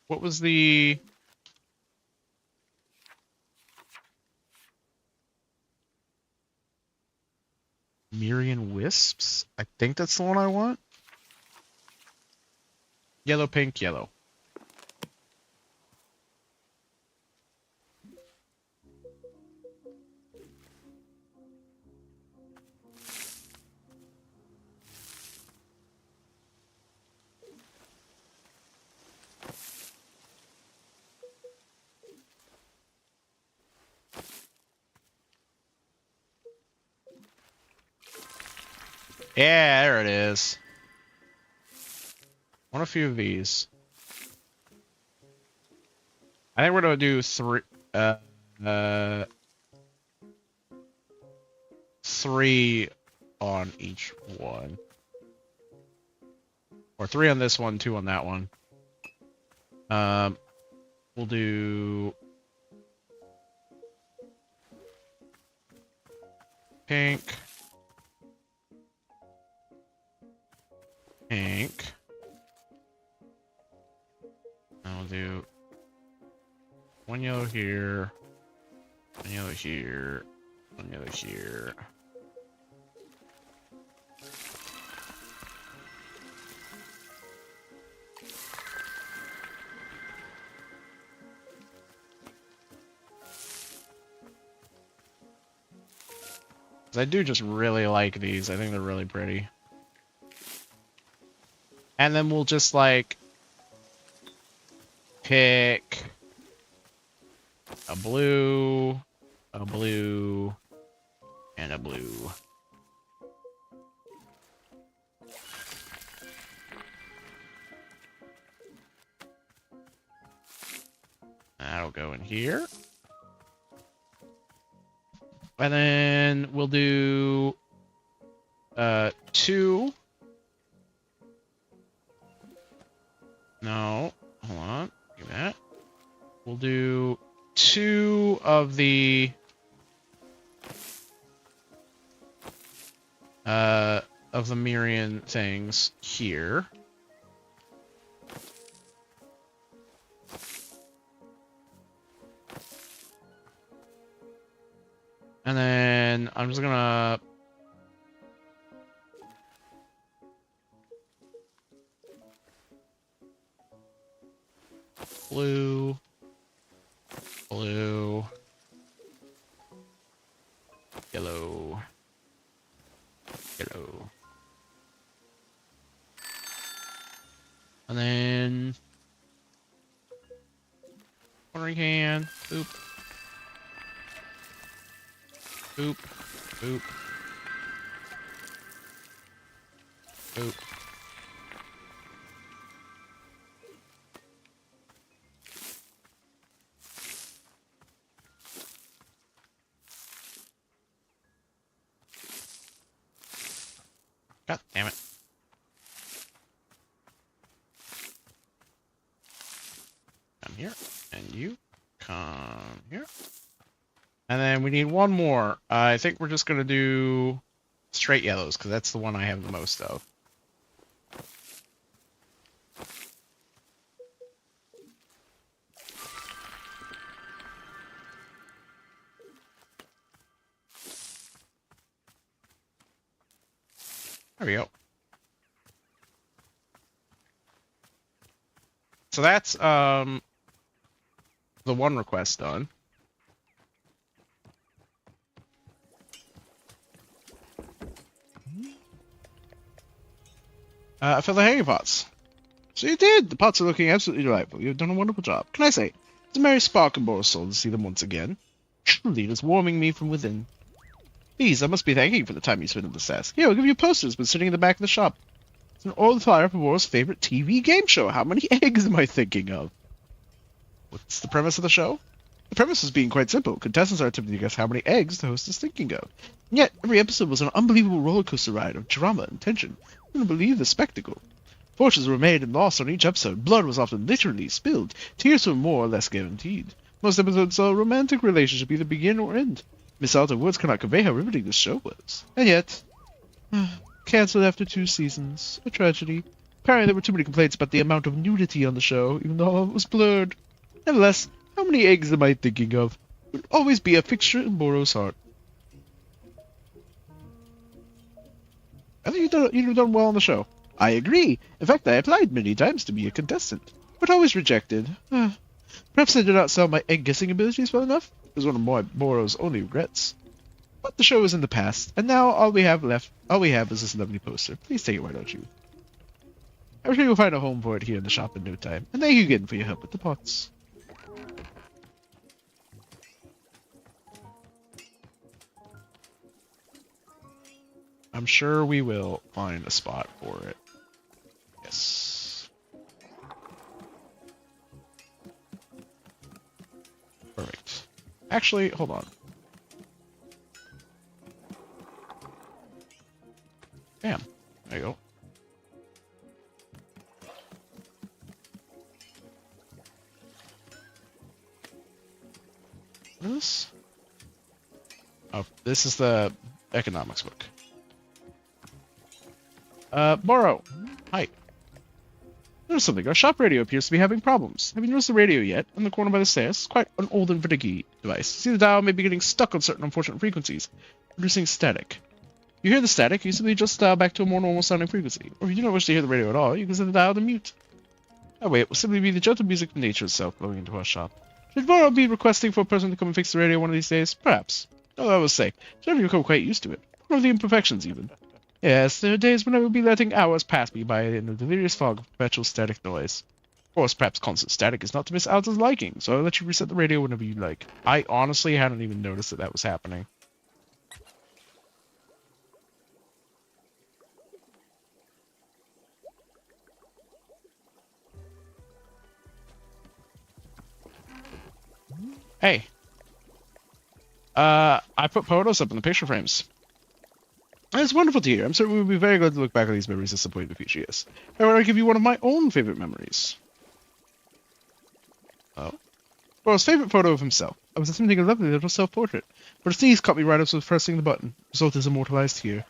What was the... Myrian Wisps? I think that's the one I want. Yellow, pink, yellow. Yeah, there it is. Want a few of these. I think we're gonna do three on each one. Or 3 on this one, 2 on that one. We'll do pink. Pink. And we'll do 1 yellow here, 1 yellow here, 1 yellow here. I do just really like these. I think they're really pretty. And then we'll just like pick a blue, and a blue. That'll go in here. And then we'll do 2. No, hold on. Do that. We'll do 2 of the Mirian things here. And then I'm just gonna blue, blue, yellow, yellow. And then watering can, boop. Boop, boop, boop. God damn it. Come here, and you come here. And then we need 1 more. I think we're just going to do straight yellows, because that's the one I have the most of. There we go. So that's the 1 request done. I filled the hanging pots. So you did! The pots are looking absolutely delightful. You've done a wonderful job. Can I say, it's a merry spark in Boros' soul to see them once again. Truly, it is warming me from within. Please, I must be thanking you for the time you spent on this task. Here, I'll give you a poster that's been sitting in the back of the shop. It's an old flyer for Boros' favorite TV game show. How many eggs am I thinking of? What's the premise of the show? The premise is being quite simple. Contestants are attempting to guess how many eggs the host is thinking of. And yet, every episode was an unbelievable roller coaster ride of drama and tension. I couldn't believe the spectacle. Fortunes were made and lost on each episode. Blood was often literally spilled. Tears were more or less guaranteed. Most episodes saw a romantic relationship either begin or end. Miss Alta words cannot convey how riveting this show was. And yet, cancelled after 2 seasons. A tragedy. Apparently there were too many complaints about the amount of nudity on the show, even though all of it was blurred. Nevertheless, how many eggs am I thinking of? It would always be a fixture in Boros' heart. I think you've done well on the show. I agree. In fact, I applied many times to be a contestant, but always rejected. Perhaps I did not sell my egg-guessing abilities well enough. It was one of Boros' only regrets. But the show is in the past, and now all we have is this lovely poster. Please take it, why don't you? I'm sure you'll find a home for it here in the shop in no time. And thank you again for your help with the pots. I'm sure we will find a spot for it. Yes. Perfect. Actually, hold on. Bam. There you go. What is this? Oh, this is the economics book. Borrow. Hi. There's something. Our shop radio appears to be having problems. Have you noticed the radio yet? On the corner by the stairs. It's quite an old and finicky device. See, the dial may be getting stuck on certain unfortunate frequencies, producing static. You hear the static, you simply just dial back to a more normal sounding frequency. Or if you do not wish to hear the radio at all, you can set the dial to mute. That way, it will simply be the gentle music of nature itself flowing into our shop. Should Borrow be requesting for a person to come and fix the radio one of these days? Perhaps. Although I will say, should you become quite used to it. One of the imperfections, even. Yes, there are days when I will be letting hours pass me by in a delirious fog of perpetual static noise. Of course, perhaps constant static is not to Miss Alice's liking, so I'll let you reset the radio whenever you like. I honestly hadn't even noticed that that was happening. Hey. I put photos up in the picture frames. It's wonderful to hear. I'm certain we'll be very glad to look back on these memories at some point in the future, yes. I want to give you one of my own favorite memories. Oh? Well, his favorite photo of himself. I was attempting a lovely little self-portrait, but a sneeze caught me right as I was pressing the button. The result is immortalized here.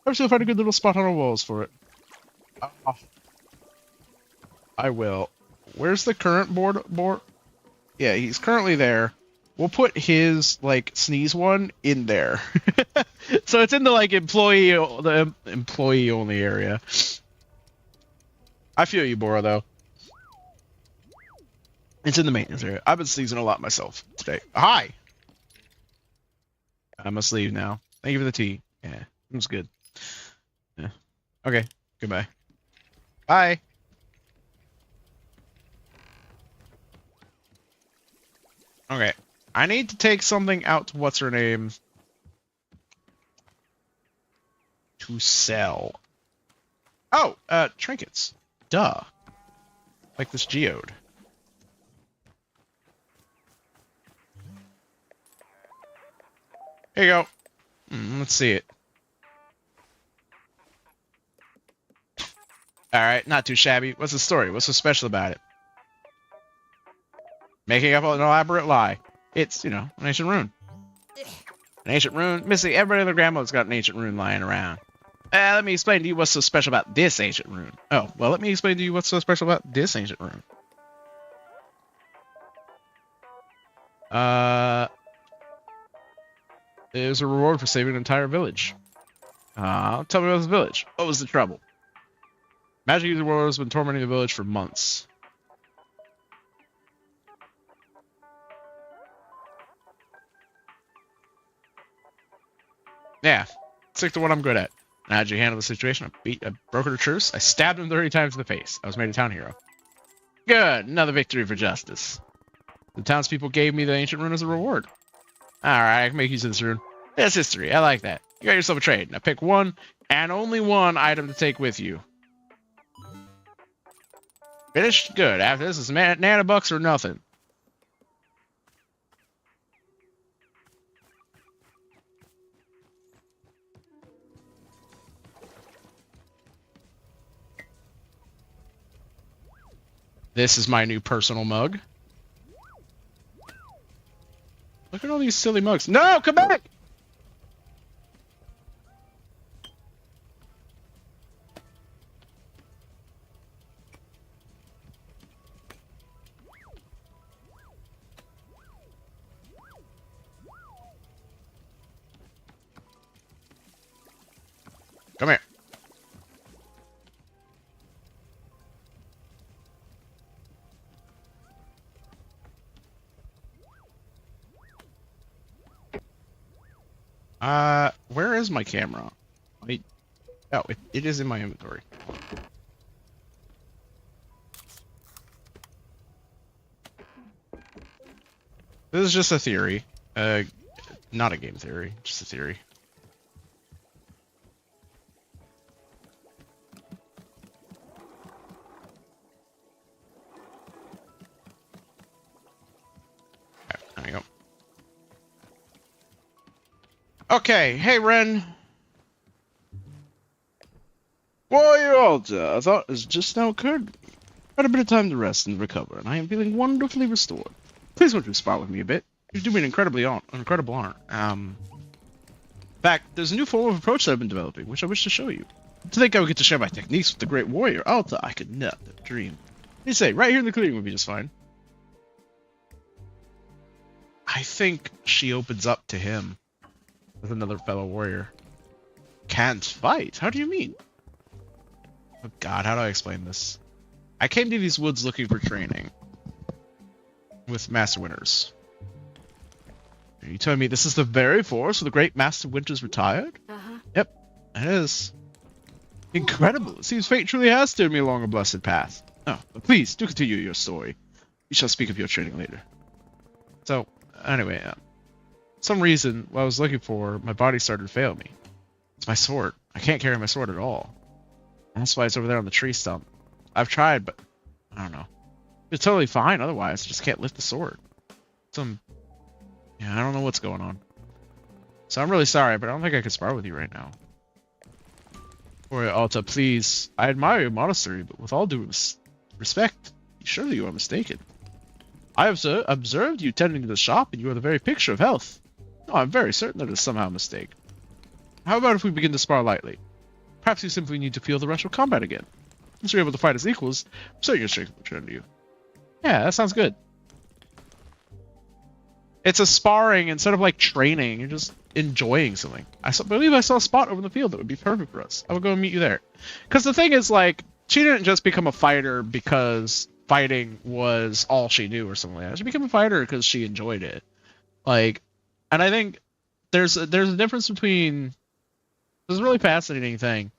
Perhaps you'll find a good little spot on our walls for it. I will. Where's the current board? Yeah, he's currently there. We'll put his, like, sneeze one in there. So it's in the, like, employee-only area. I feel you, Bora, though. It's in the maintenance area. I've been sneezing a lot myself today. Hi! I must leave now. Thank you for the tea. Yeah, it was good. Yeah. Okay, goodbye. Bye! Okay. I need to take something out to what's-her-name to sell. Oh, trinkets. Duh. Like this geode. Here you go. Let's see it. Alright, not too shabby. What's the story? What's so special about it? Making up an elaborate lie. It's, you know, an ancient rune. An ancient rune? Missy, everybody and their grandmother's got an ancient rune lying around. Let me explain to you what's so special about this ancient rune. Oh, well, let me explain to you what's so special about this ancient rune. There's a reward for saving an entire village. Tell me about this village. What was the trouble? Magic user world has been tormenting the village for months. Yeah, stick to what I'm good at. Now, how'd you handle the situation? I brokered a truce. I stabbed him 30 times in the face. I was made a town hero. Good, another victory for justice. The townspeople gave me the ancient rune as a reward. Alright, I can make use of this rune. That's history, I like that. You got yourself a trade. Now pick one, and only one item to take with you. Finished? Good. After this, it's nanobucks or nothing. This is my new personal mug. Look at all these silly mugs. No, come back! Come here. Where is my camera? Oh, it is in my inventory. This is just a theory. Not a game theory, just a theory. Okay, there we go. Okay, hey Ren. Warrior Altar, I thought it just now occurred. I had a bit of time to rest and recover, and I am feeling wonderfully restored. Please won't you spar with me a bit? You do me an incredible honor. In fact, there's a new form of approach that I've been developing, which I wish to show you. To think I would get to share my techniques with the great warrior Alta, I could never dream. They say, right here in the clearing would be just fine. I think she opens up to him with another fellow warrior. Can't fight? How do you mean? Oh god, how do I explain this? I came to these woods looking for training with Master Winters. Are you telling me this is the very forest where the great Master Winters retired?
Uh-huh.
Yep, it is. Incredible. It seems fate truly has steered me along a blessed path. Oh, but please, do continue your story. We shall speak of your training later. So, anyway, some reason, what I was looking for, my body started to fail me. It's my sword. I can't carry my sword at all. And that's why it's over there on the tree stump. I've tried, but I don't know. It's totally fine otherwise. I just can't lift the sword. Yeah, I don't know what's going on. So I'm really sorry, but I don't think I can spar with you right now. Warrior Alta, please. I admire your modesty, but with all due respect, surely you are mistaken. I have observed you tending to the shop, and you are the very picture of health. No, I'm very certain that it is somehow a mistake. How about if we begin to spar lightly? Perhaps you simply need to feel the rush of combat again. Once you're able to fight as equals, I'm certain your strength will return to you. Yeah, that sounds good. It's a sparring instead of like training. You're just enjoying something. I believe I saw a spot over in the field that would be perfect for us. I will go and meet you there. Because the thing is, like, she didn't just become a fighter because fighting was all she knew or something like that. She became a fighter because she enjoyed it. Like, and I think there's a difference between. This is a really fascinating thing.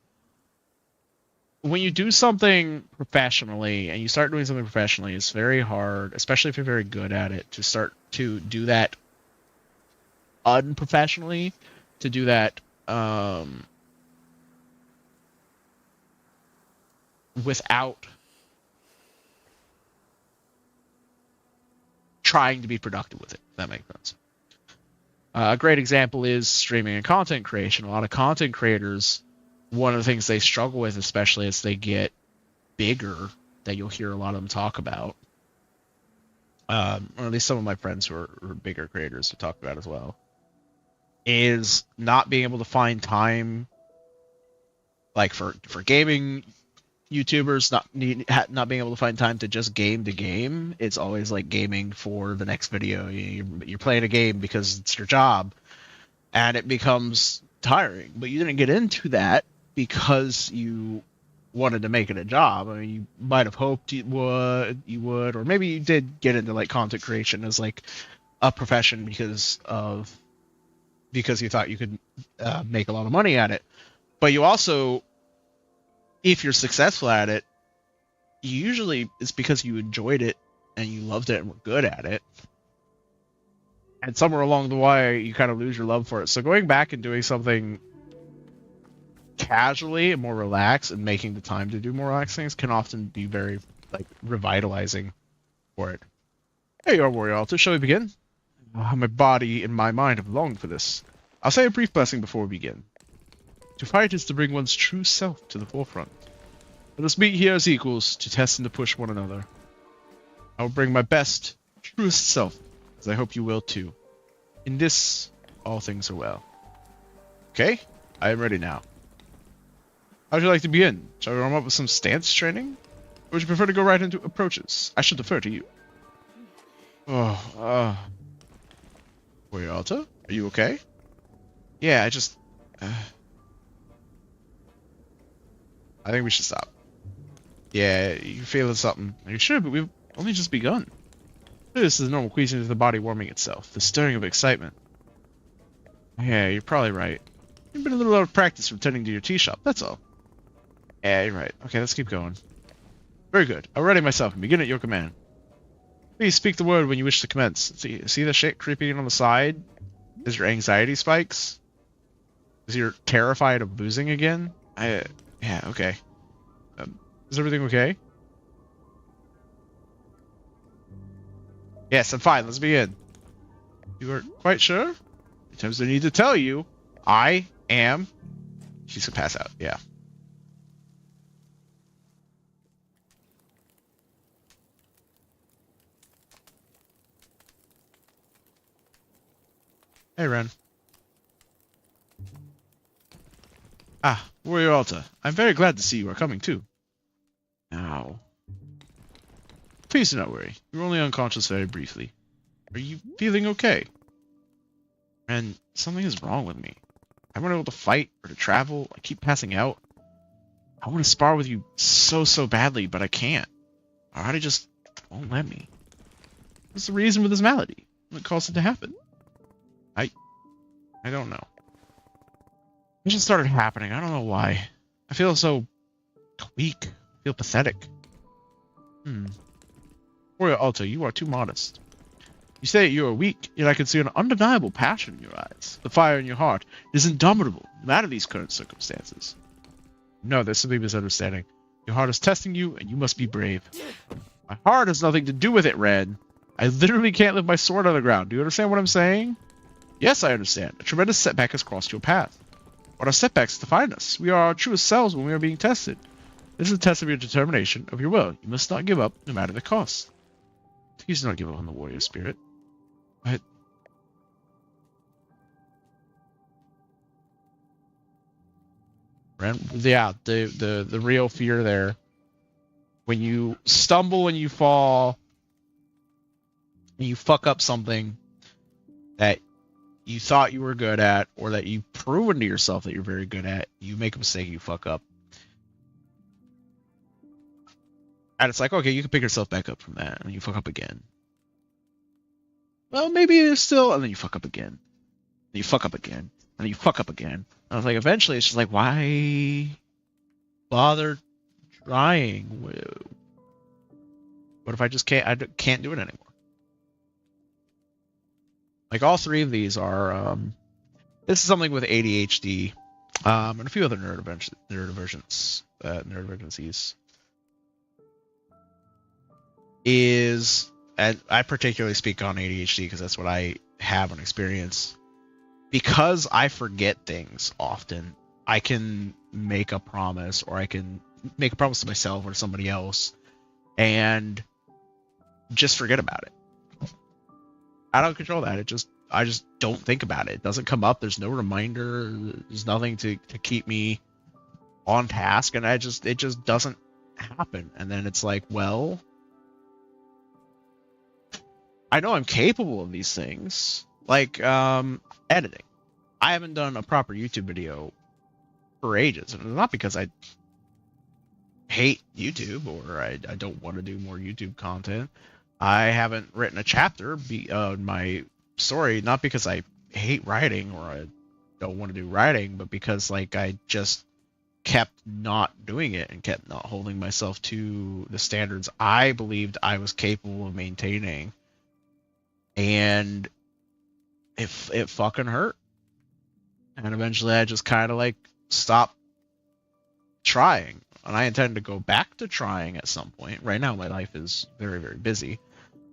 When you do something professionally and you start doing something professionally, it's very hard, especially if you're very good at it, to start to do that unprofessionally, to do that without trying to be productive with it, if that makes sense. A great example is streaming and content creation. A lot of content creators, one of the things they struggle with, especially as they get bigger, that you'll hear a lot of them talk about, or at least some of my friends who are bigger creators who talk about as well, is not being able to find time, like for gaming YouTubers, not being able to find time to just game to game. It's always like gaming for the next video. You're playing a game because it's your job, and it becomes tiring. But you didn't get into that because you wanted to make it a job. I mean, you might have hoped you would, or maybe you did get into like content creation as like a profession because you thought you could make a lot of money at it. But you also, if you're successful at it, usually it's because you enjoyed it and you loved it and were good at it. And somewhere along the way, you kind of lose your love for it. So going back and doing something casually and more relaxed and making the time to do more relaxed things can often be very like revitalizing for it. There you are, Warrior Alta. Shall we begin? My body and my mind have longed for this. I'll say a brief blessing before we begin. To fight is to bring one's true self to the forefront. Let us meet here as equals to test and to push one another. I will bring my best, truest self, as I hope you will too. In this, all things are well. Okay, I am ready now. How would you like to begin? Shall we warm up with some stance training? Or would you prefer to go right into approaches? I should defer to you. Warrior Alta, are you okay? Yeah, I just... I think we should stop. Yeah, you're feeling something. Are you sure? But we've only just begun. This is a normal queasing of the body warming itself. The stirring of excitement. Yeah, you're probably right. You've been a little out of practice from tending to your tea shop, that's all. Yeah, you're right. Okay, let's keep going. Very good. I'll ready myself and begin at your command. Please speak the word when you wish to commence. See the shit creeping in on the side? Is your anxiety spikes? Is you're terrified of losing again? Yeah, okay. Is everything okay? Yes, I'm fine. Let's begin. You are quite sure? Sometimes I need to tell you, I am... She's gonna pass out, yeah. Hey, Ren. Ah, Warrior Alta. I'm very glad to see you are coming too. Now, please do not worry. You were only unconscious very briefly. Are you feeling okay? And something is wrong with me. I wasn't able to fight or to travel. I keep passing out. I want to spar with you so badly, but I can't. Our body just won't let me. What's the reason for this malady? What caused it to happen? I don't know. It just started happening. I don't know why. I feel so weak. I feel pathetic. Warrior Alta, you are too modest. You say you are weak, yet I can see an undeniable passion in your eyes. The fire in your heart is indomitable, no matter these current circumstances. No, there's simply misunderstanding. Your heart is testing you, and you must be brave. My heart has nothing to do with it, Red. I literally can't lift my sword on the ground. Do you understand what I'm saying? Yes, I understand. A tremendous setback has crossed your path. What are setbacks define us? We are our truest selves when we are being tested. This is a test of your determination, of your will. You must not give up, no matter the cost. Please do not give up on the warrior spirit. But yeah, the real fear there. When you stumble and you fall, and you fuck up something that you thought you were good at, or that you've proven to yourself that you're very good at, you make a mistake, you fuck up. And it's like, okay, you can pick yourself back up from that, and you fuck up again. Well, maybe it's still, and then you fuck up again. And you fuck up again. And then you fuck up again. And I was like, eventually, it's just like, why bother trying? What if I just can't do it anymore? Like, all three of these are, this is something with ADHD, and a few other neurodivergencies, and I particularly speak on ADHD because that's what I have an experience. Because I forget things often, I can make a promise, or I can make a promise to myself or to somebody else, and just forget about it. I don't control that. I just don't think about it. It doesn't come up. There's no reminder. There's nothing to keep me on task, and it just doesn't happen. And then it's like, well, I know I'm capable of these things, like editing. I haven't done a proper YouTube video for ages, and it's not because I hate YouTube or I don't want to do more YouTube content. I haven't written a chapter on my story, not because I hate writing or I don't want to do writing, but because like I just kept not doing it and kept not holding myself to the standards I believed I was capable of maintaining. And it fucking hurt. And eventually I just kind of like stopped trying. And I intend to go back to trying at some point. Right now my life is very, very busy.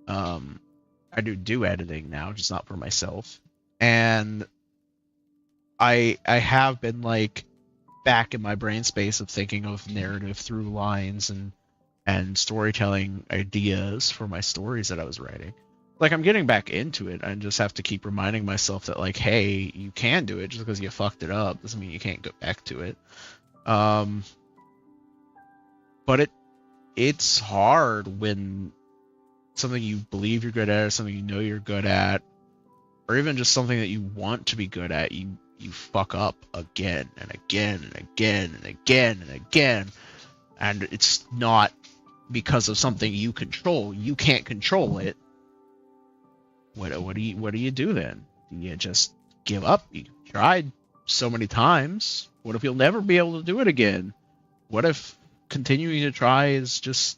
I do editing now, just not for myself. And I have been like back in my brain space of thinking of narrative through lines and storytelling ideas for my stories that I was writing. Like, I'm getting back into it. I just have to keep reminding myself that, like, hey, you can do it. Just because you fucked it up doesn't mean you can't go back to it. But it's hard when something you believe you're good at, or something you know you're good at, or even just something that you want to be good at, you fuck up again and again and again and again and again. And it's not because of something you control. You can't control it. What do you do then? Do you just give up? You tried so many times. What if you'll never be able to do it again? What if continuing to try is just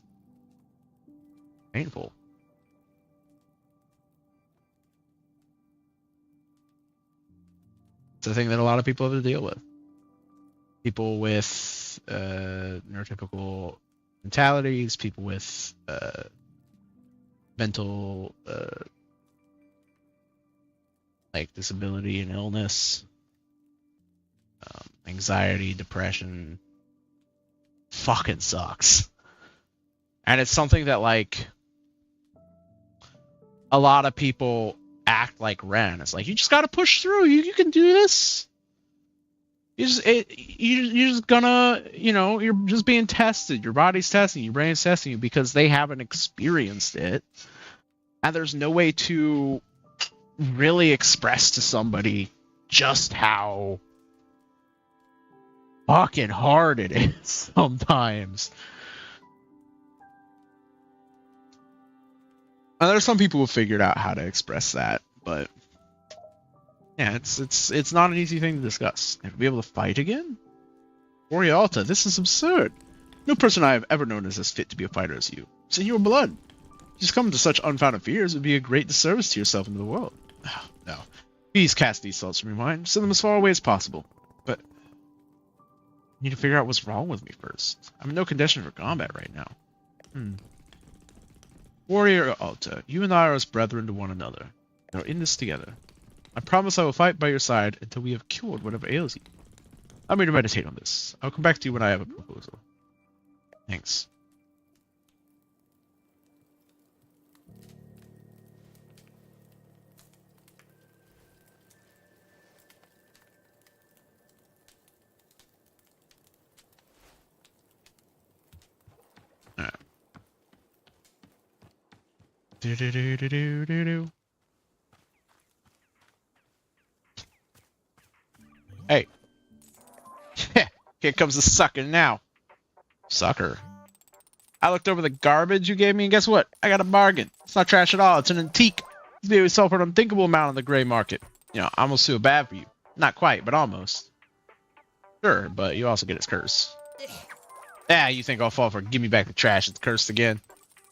painful? It's a thing that a lot of people have to deal with. People with neurotypical mentalities, people with mental like disability and illness, anxiety, depression, fucking sucks. And it's something that like a lot of people act like Ren. It's like, you just gotta push through. You can do this. You're just gonna, you're just being tested. Your body's testing, your brain's testing you because they haven't experienced it. And there's no way to really express to somebody just how fucking hard it is sometimes. And there's some people who figured out how to express that, but yeah, it's not an easy thing to discuss. And to be able to fight again? Orialta, this is absurd. No person I have ever known is as fit to be a fighter as you. It's in your blood. Just come to such unfounded fears would be a great disservice to yourself and to the world. Oh, no. Please cast these thoughts from your mind. Send them as far away as possible. But I need to figure out what's wrong with me first. I'm in no condition for combat right now. Warrior Alta, you and I are as brethren to one another. We are in this together. I promise I will fight by your side until we have cured whatever ails you. I'm going to meditate on this. I'll come back to you when I have a proposal. Thanks. Alright. Do. Hey. Here comes the sucker now. Sucker. I looked over the garbage you gave me, and guess what? I got a bargain. It's not trash at all. It's an antique. It's being sold for an unthinkable amount on the gray market. I almost feel bad for you. Not quite, but almost. Sure, but you also get its curse. You think I'll fall for it? Give me back the trash. It's cursed again.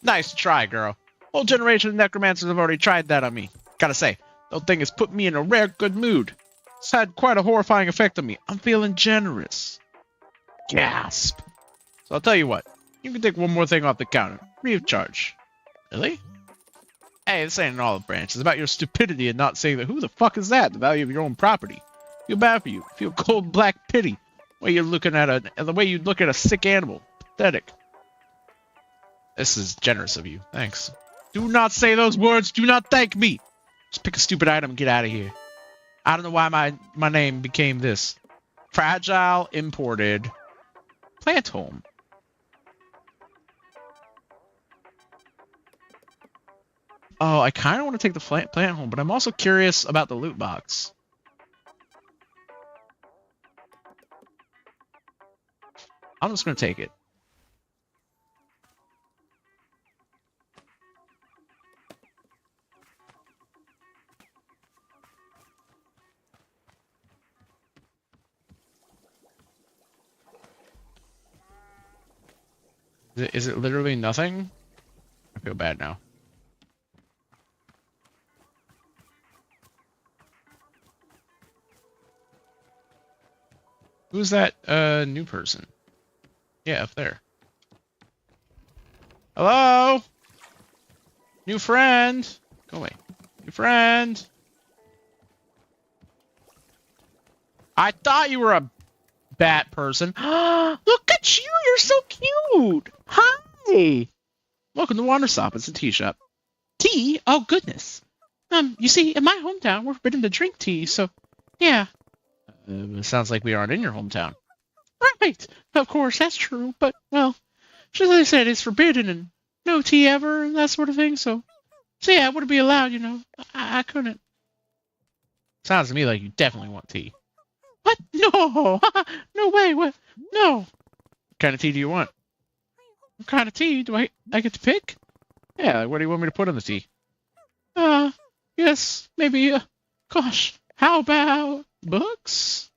Nice to try, girl. Whole generation of necromancers have already tried that on me. Gotta say, the thing has put me in a rare good mood. It's had quite a horrifying effect on me. I'm feeling generous. Gasp. So I'll tell you what. You can take one more thing off the counter. Free of charge. Really? Hey, this ain't an olive branch. It's about your stupidity and not saying that. Who the fuck is that? The value of your own property. Feel bad for you. Feel cold black pity. The way you're looking at the way you look at a sick animal. Pathetic. This is generous of you. Thanks. Do not say those words. Do not thank me. Just pick a stupid item and get out of here. I don't know why my name became this. Fragile imported plant home. Oh, I kind of want to take the plant home, but I'm also curious about the loot box. I'm just going to take it. Is it literally nothing? I feel bad now. Who's that new person? Yeah, up there. Hello? New friend? Go away. New friend? I thought you were a bat person. Look at you! You're so cute! Hi! Welcome to Wanderstop. It's a tea shop. Tea? Oh, goodness. You see, in my hometown, we're forbidden to drink tea, so, yeah. It sounds like we aren't in your hometown. Right! Of course, that's true, but, well, just as I said, it's forbidden, and no tea ever, and that sort of thing, so yeah, it wouldn't be allowed, I couldn't. Sounds to me like you definitely want tea. What? No! No way! What? No! What kind of tea do you want? What kind of tea? Do I get to pick? Yeah, what do you want me to put in the tea? Yes, maybe, gosh, how about books?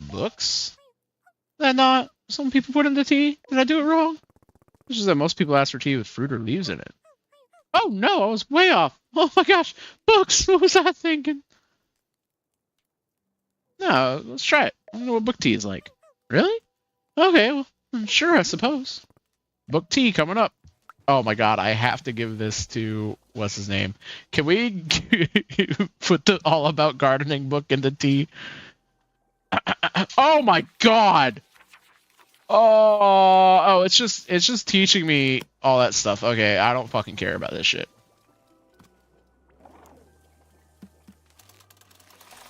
Books? Is that not some people put in the tea? Did I do it wrong? It's just that most people ask for tea with fruit or leaves in it. Oh no, I was way off. Oh my gosh, books! What was I thinking? No, let's try it. I don't know what book tea is like. Really? Okay, well, sure, I suppose. Book tea coming up. Oh my god, I have to give this to... What's his name? Can we put the All About Gardening book in the tea? Oh my god! Oh, it's just teaching me all that stuff. Okay, I don't fucking care about this shit.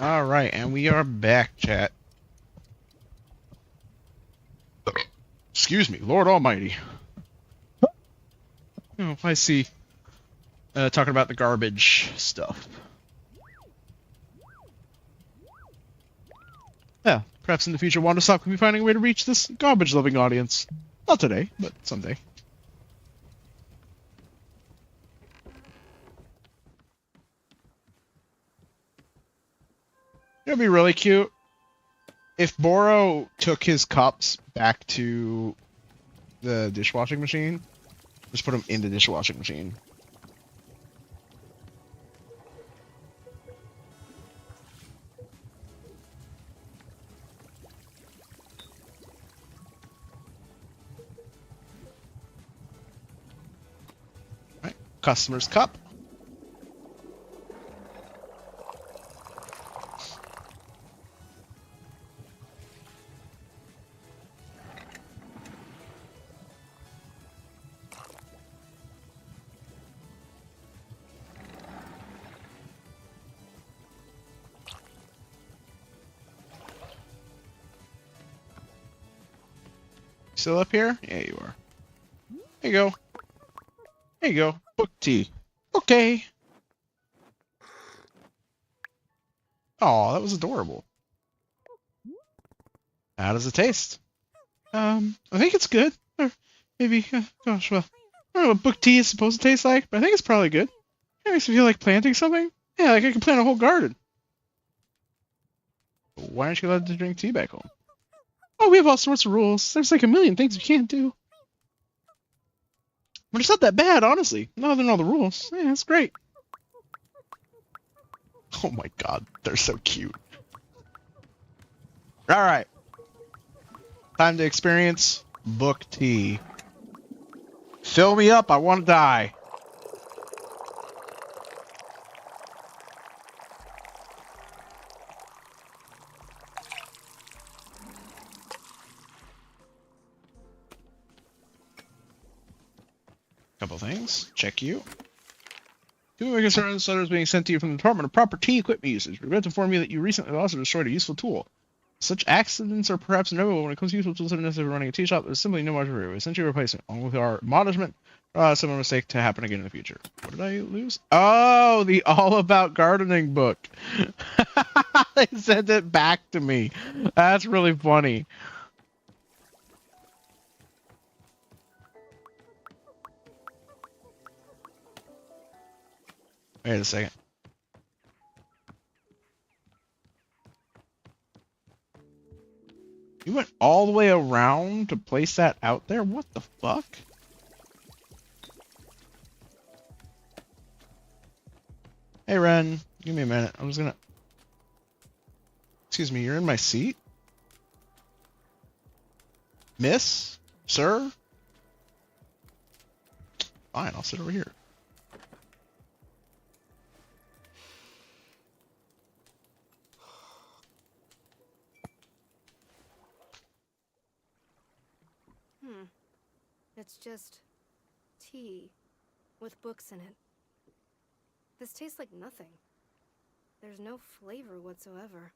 All right, and we are back, chat. Excuse me, Lord Almighty. Oh, I see. Talking about the garbage stuff. Yeah, perhaps in the future, Wanderstop can be finding a way to reach this garbage-loving audience. Not today, but someday. It'd be really cute if Boro took his cups back to the dishwashing machine. Just put them in the dishwashing machine. Right, customer's cup. Still up here? Yeah, you are. There you go. There you go. Book tea. Okay. Oh, that was adorable. How does it taste? I think it's good. Or maybe, gosh, well, I don't know what book tea is supposed to taste like, but I think it's probably good. It makes me feel like planting something. Yeah, like I could plant a whole garden. Why aren't you allowed to drink tea back home? Oh, we have all sorts of rules. There's like a million things you can't do. But it's not that bad, honestly. No, they're not the rules. Yeah, it's great. Oh my god, they're so cute. Alright. Time to experience book tea. Fill me up, I want to die. Couple things. Check you. Two of concerned letters being sent to you from the Department of Property Equipment Usage. Regret to inform you that you recently lost or destroyed a useful tool. Such accidents are perhaps inevitable when it comes to useful tools that are necessary for running a tea shop. There's simply no margin for error. Essentially replacement, along with our admonishment, similar mistake to happen again in the future. What did I lose? Oh, the All About Gardening book. They sent it back to me. That's really funny. Wait a second. You went all the way around to place that out there? What the fuck? Hey, Ren. Give me a minute. I'm just gonna... Excuse me, you're in my seat? Miss? Sir? Fine, I'll sit over here.
It's just tea with books in it. This tastes like nothing. There's no flavor whatsoever.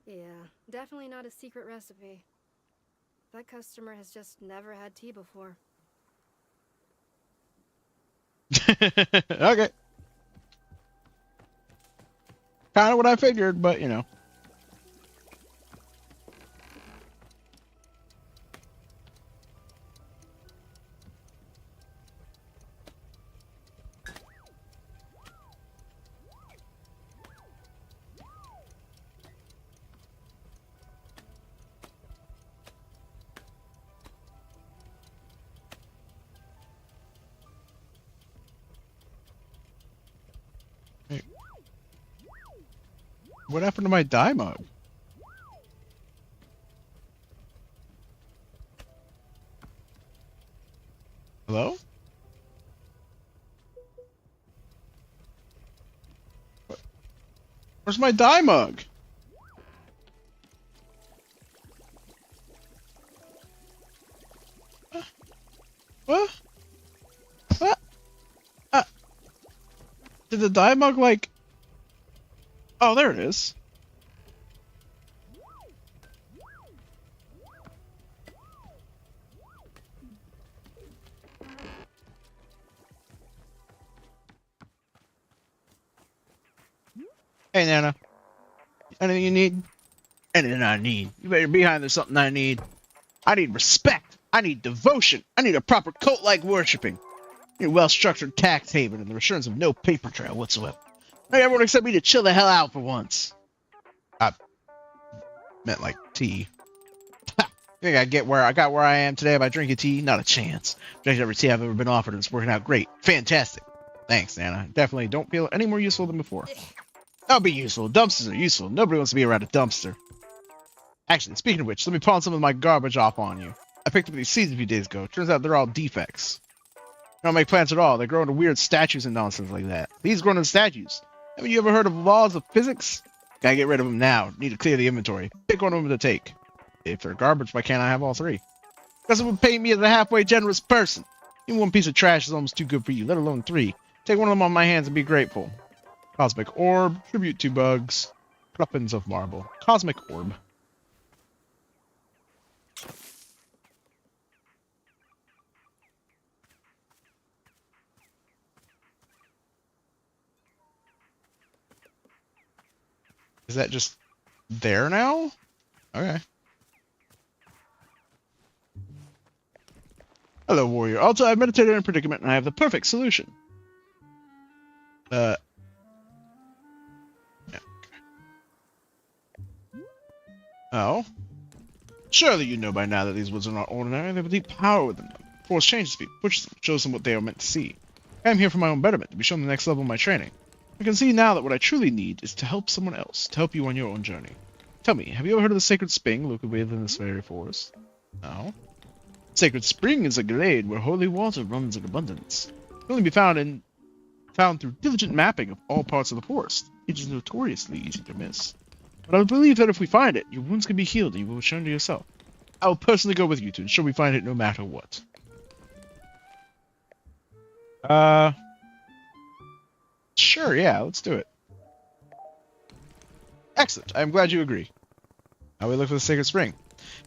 Yeah, definitely not a secret recipe. That customer has just never had tea before.
Okay. Kind of what I figured, but you know. What happened to my dye mug? Hello? Where's my dye mug? What? What? Did the dye mug, like... Oh, there it is. Hey, Nana. Anything you need? Anything I need. You better be behind there's something I need. I need respect. I need devotion. I need a proper cult-like worshipping. I need a well-structured tax haven and the assurance of no paper trail whatsoever. I need everyone except me to chill the hell out for once. I meant like tea. Ha! You think I got where I am today by drinking tea? Not a chance. Drank every tea I've ever been offered and it's working out great. Fantastic. Thanks, Nana. Definitely don't feel any more useful than before. I'll be useful. Dumpsters are useful. Nobody wants to be around a dumpster. Actually, speaking of which, let me pawn some of my garbage off on you. I picked up these seeds a few days ago. Turns out they're all defects. They don't make plants at all. They grow into weird statues and nonsense like that. These grow into statues. Haven't you ever heard of laws of physics? Gotta get rid of them now. Need to clear the inventory. Pick one of them to take. If they're garbage, why can't I have all three? Because it would pay me as a halfway generous person. Even one piece of trash is almost too good for you, let alone three. Take one of them on my hands and be grateful. Cosmic Orb. Tribute to bugs. Weapons of marble. Cosmic Orb. Is that just there now? Okay. Hello, warrior. Also, I've meditated in a predicament and I have the perfect solution. Yeah. Oh? Surely you know by now that these woods are not ordinary. They have a deep power within them. Force changes people, pushes them, shows them what they are meant to see. I am here for my own betterment, to be shown the next level of my training. I can see now that what I truly need is to help someone else, to help you on your own journey. Tell me, have you ever heard of the Sacred Spring located within this very forest? No. Sacred Spring is a glade where holy water runs in abundance. It can only be found through diligent mapping of all parts of the forest. It is notoriously easy to miss. But I believe that if we find it, your wounds can be healed and you will return to yourself. I will personally go with you to ensure we find it no matter what. Sure, yeah, let's do it. Excellent, I am glad you agree. Now we look for the Sacred Spring.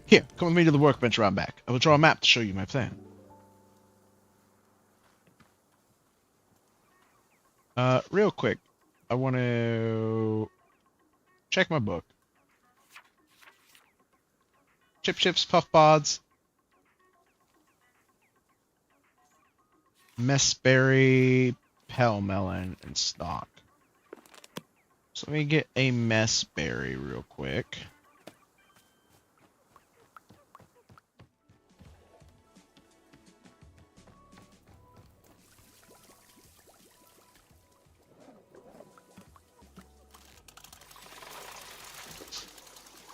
Here, come with me to the workbench around back. I will draw a map to show you my plan. Real quick, I want to check my book. Chip chips, puff pods. Messberry, pale melon, and stock. So let me get a messberry real quick.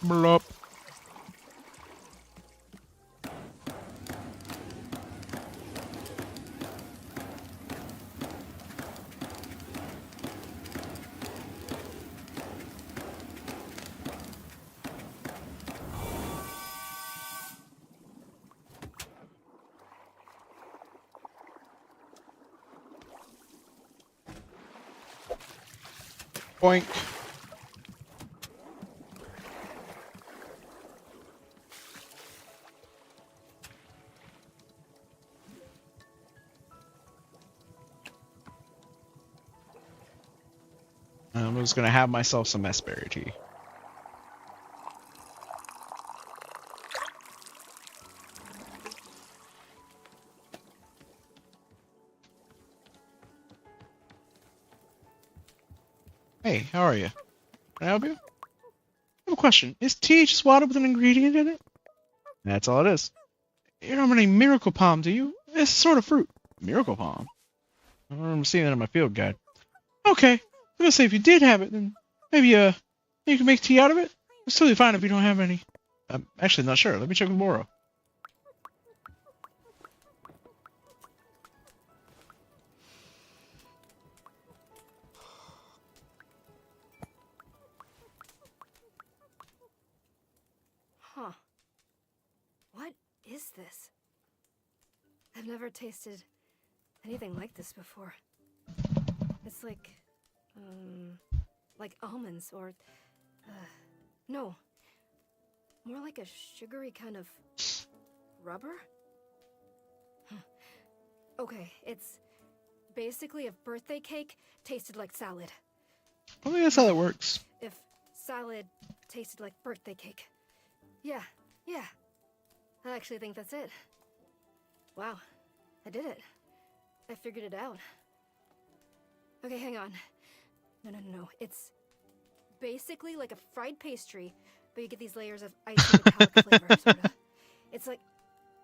Blop. Boink. I'm just gonna have myself some messberry tea. Hey, how are you? Can I help you? I have a question. Is tea just water with an ingredient in it? That's all it is. You don't have any miracle palm, do you? It's sort of fruit. Miracle palm? I don't remember seeing that in my field guide. Okay. I was gonna say if you did have it, then maybe you can make tea out of it. It's totally fine if you don't have any. I'm actually not sure. Let me check with Moro.
Huh. What is this? I've never tasted anything like this before. It's like, Like almonds or... no. More like a sugary kind of... rubber? Okay, it's basically if birthday cake tasted like salad.
I think that's how that works.
If salad tasted like birthday cake. Yeah. I actually think that's it. Wow, I did it. I figured it out. Okay, hang on. No. It's basically like a fried pastry, but you get these layers of icy metallic flavor, sorta. It's like...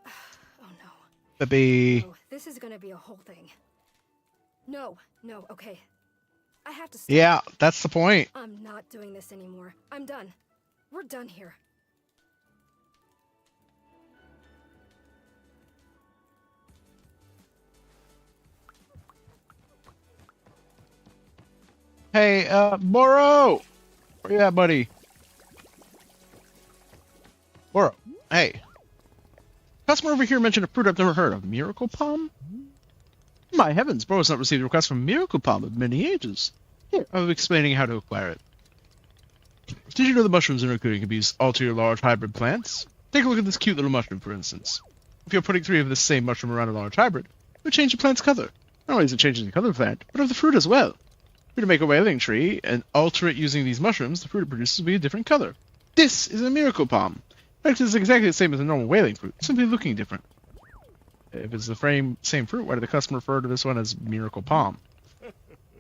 oh no.
Baby.
No, this is gonna be a whole thing. No, okay. I have to stop.
Yeah, that's the point.
I'm not doing this anymore. I'm done. We're done here.
Hey, Moro! Where you at, buddy? Moro, hey. Customer over here mentioned a fruit I've never heard of. Miracle Palm? My heavens, bro has not received a request from Miracle Palm in many ages. Here, I'll be explaining how to acquire it. Did you know the mushrooms in our clearing can be used to alter your large hybrid plants? Take a look at this cute little mushroom, for instance. If you're putting 3 of this same mushroom around a large hybrid, it would change the plant's color. Not only is it changing the color of the plant, but of the fruit as well. If you were to make a whaling tree and alter it using these mushrooms, the fruit it produces will be a different color. This is a Miracle Palm. In fact, it's exactly the same as a normal whaling fruit, simply looking different. If it's the same fruit, why did the customer refer to this one as Miracle Palm?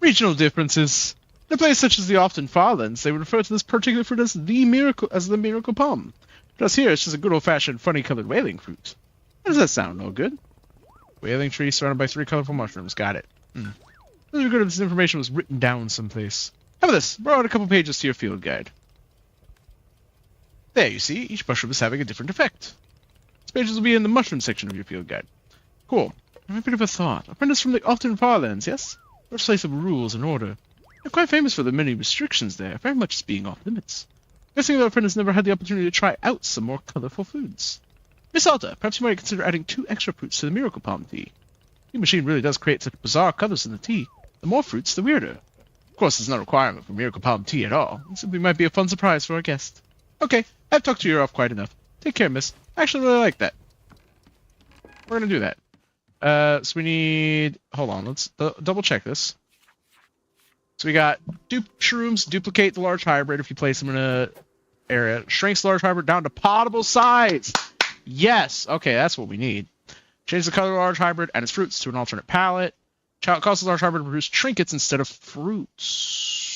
Regional differences. In a place such as the often Farlands, they would refer to this particular fruit as the Miracle Palm. But us here, it's just a good old-fashioned, funny-colored whaling fruit. How does that sound? All good? Whaling tree surrounded by 3 colorful mushrooms. Got it. It would be good if this information was written down someplace. How about this? Borrow out a couple pages to your field guide. There, you see, each mushroom is having a different effect. These pages will be in the mushroom section of your field guide. Cool. I have a bit of a thought. A friend is from the often Farlands, yes? Birthplace of rules and order. They're quite famous for the many restrictions there, very much as being off limits. Guessing that our friend has never had the opportunity to try out some more colorful foods. Miss Alta, perhaps you might consider adding 2 extra fruits to the Miracle Palm tea. The machine really does create such bizarre colors in the tea. The more fruits, the weirder. Of course, there's no requirement for Miracle Palm tea at all. It simply might be a fun surprise for our guest. Okay, I've talked your ear off quite enough. Take care, miss. I actually really like that. We're gonna do that. So we need... Hold on, let's double check this. So we got shrooms duplicate the large hybrid if you place them in a area. Shrinks large hybrid down to potable size. Yes. Okay, that's what we need. Change the color of the large hybrid and its fruits to an alternate palette. Causes large hybrid to produce trinkets instead of fruits.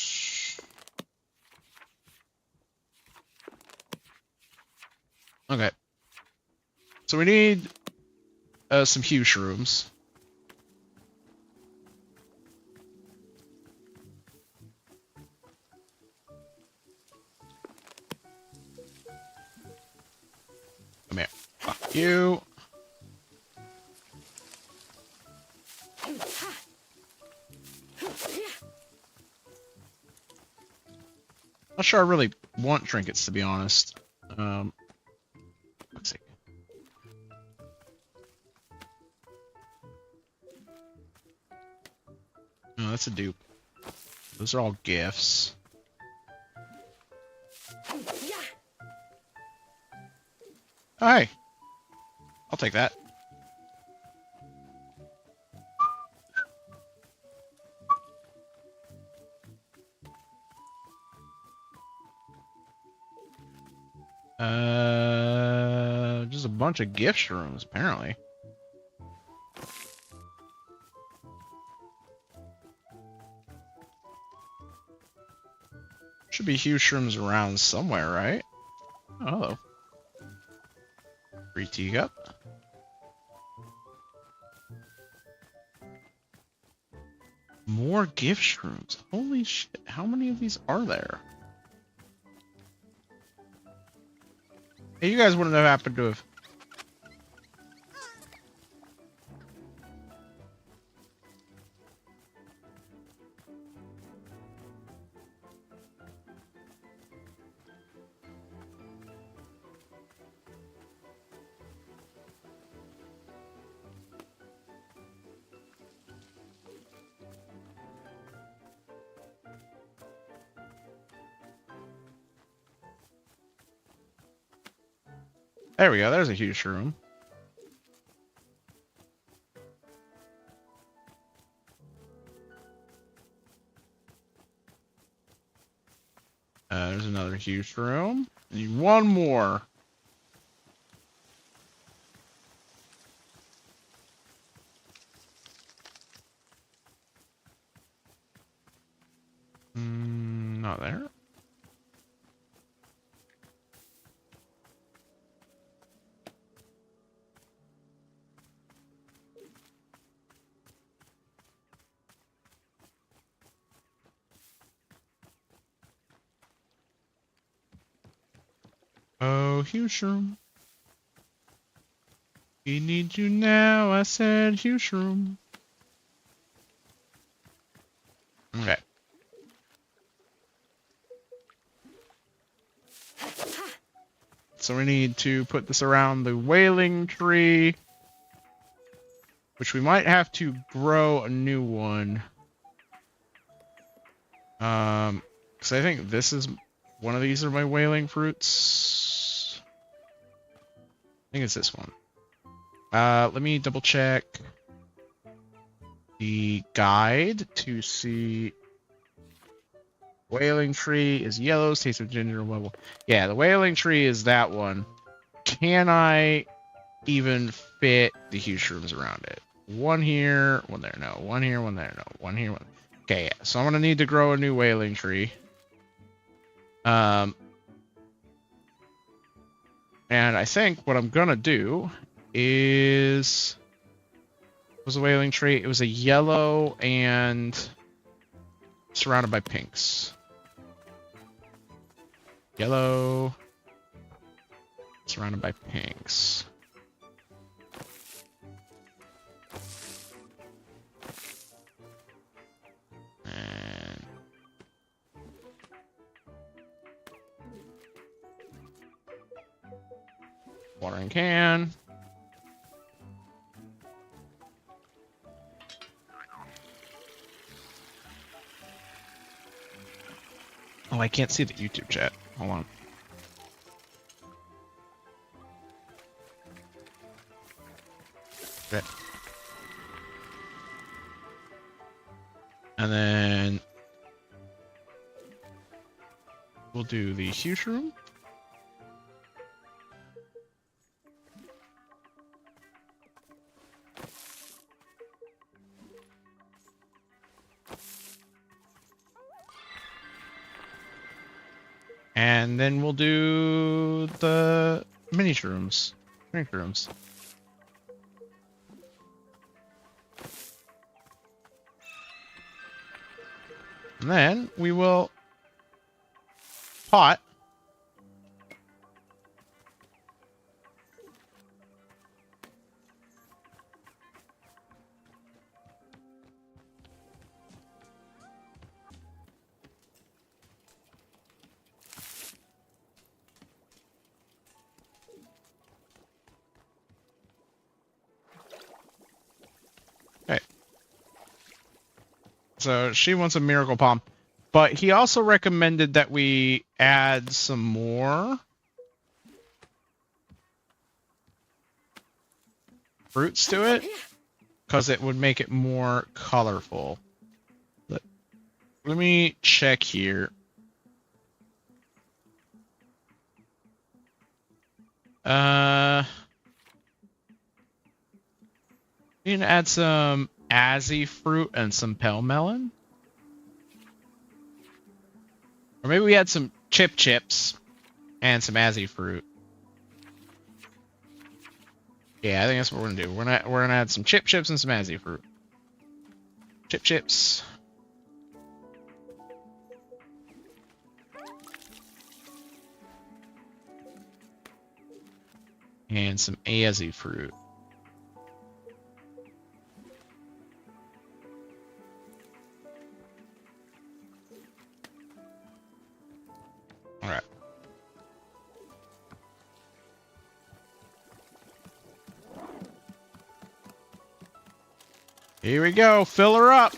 Okay. So we need some hue shrooms. Come here. Fuck you. Not sure I really want trinkets, to be honest. Let's see. No, that's a dupe. Those are all gifts. Hi. I'll take that. Just a bunch of gift rooms, apparently. Should be huge shrooms around somewhere, right? Oh, hello. Free teacup. More gift shrooms. Holy shit, how many of these are there? Hey, you guys wouldn't have happened to have... There we go. There's a huge shroom. There's another huge shroom. Need one more. Not there. Oh, huge shroom. We need you now, I said, huge shroom. Okay. So we need to put this around the wailing tree, which we might have to grow a new one. Because I think this is one of these are my wailing fruits. I think it's this one. Let me double check the guide to see. Wailing tree is yellow, taste of ginger and level. Yeah, the wailing tree is that one. Can I even fit the huge shrooms around it? One here, one there, no. One here, one there, no. One here, one. Okay, yeah. So I'm gonna need to grow a new wailing tree. And I think what I'm gonna do is was a wailing tree. It was a yellow and surrounded by pinks. Yellow surrounded by pinks. And watering can. Oh, I can't see the YouTube chat. Hold on. Okay. And then we'll do the huge room. And then we'll do the mini shrooms. Drink rooms. And then we will pot. Okay. So she wants a miracle palm. But he also recommended that we add some more fruits to it because it would make it more colorful. Let me check here. We can add some Azzy fruit and some pale melon. Or maybe we had some chips and some Azzy fruit. Yeah, I think that's what we're gonna do. We're gonna add some chips and some Azzy fruit. Chips. And some Azzy fruit. All right. Here we go. Fill her up.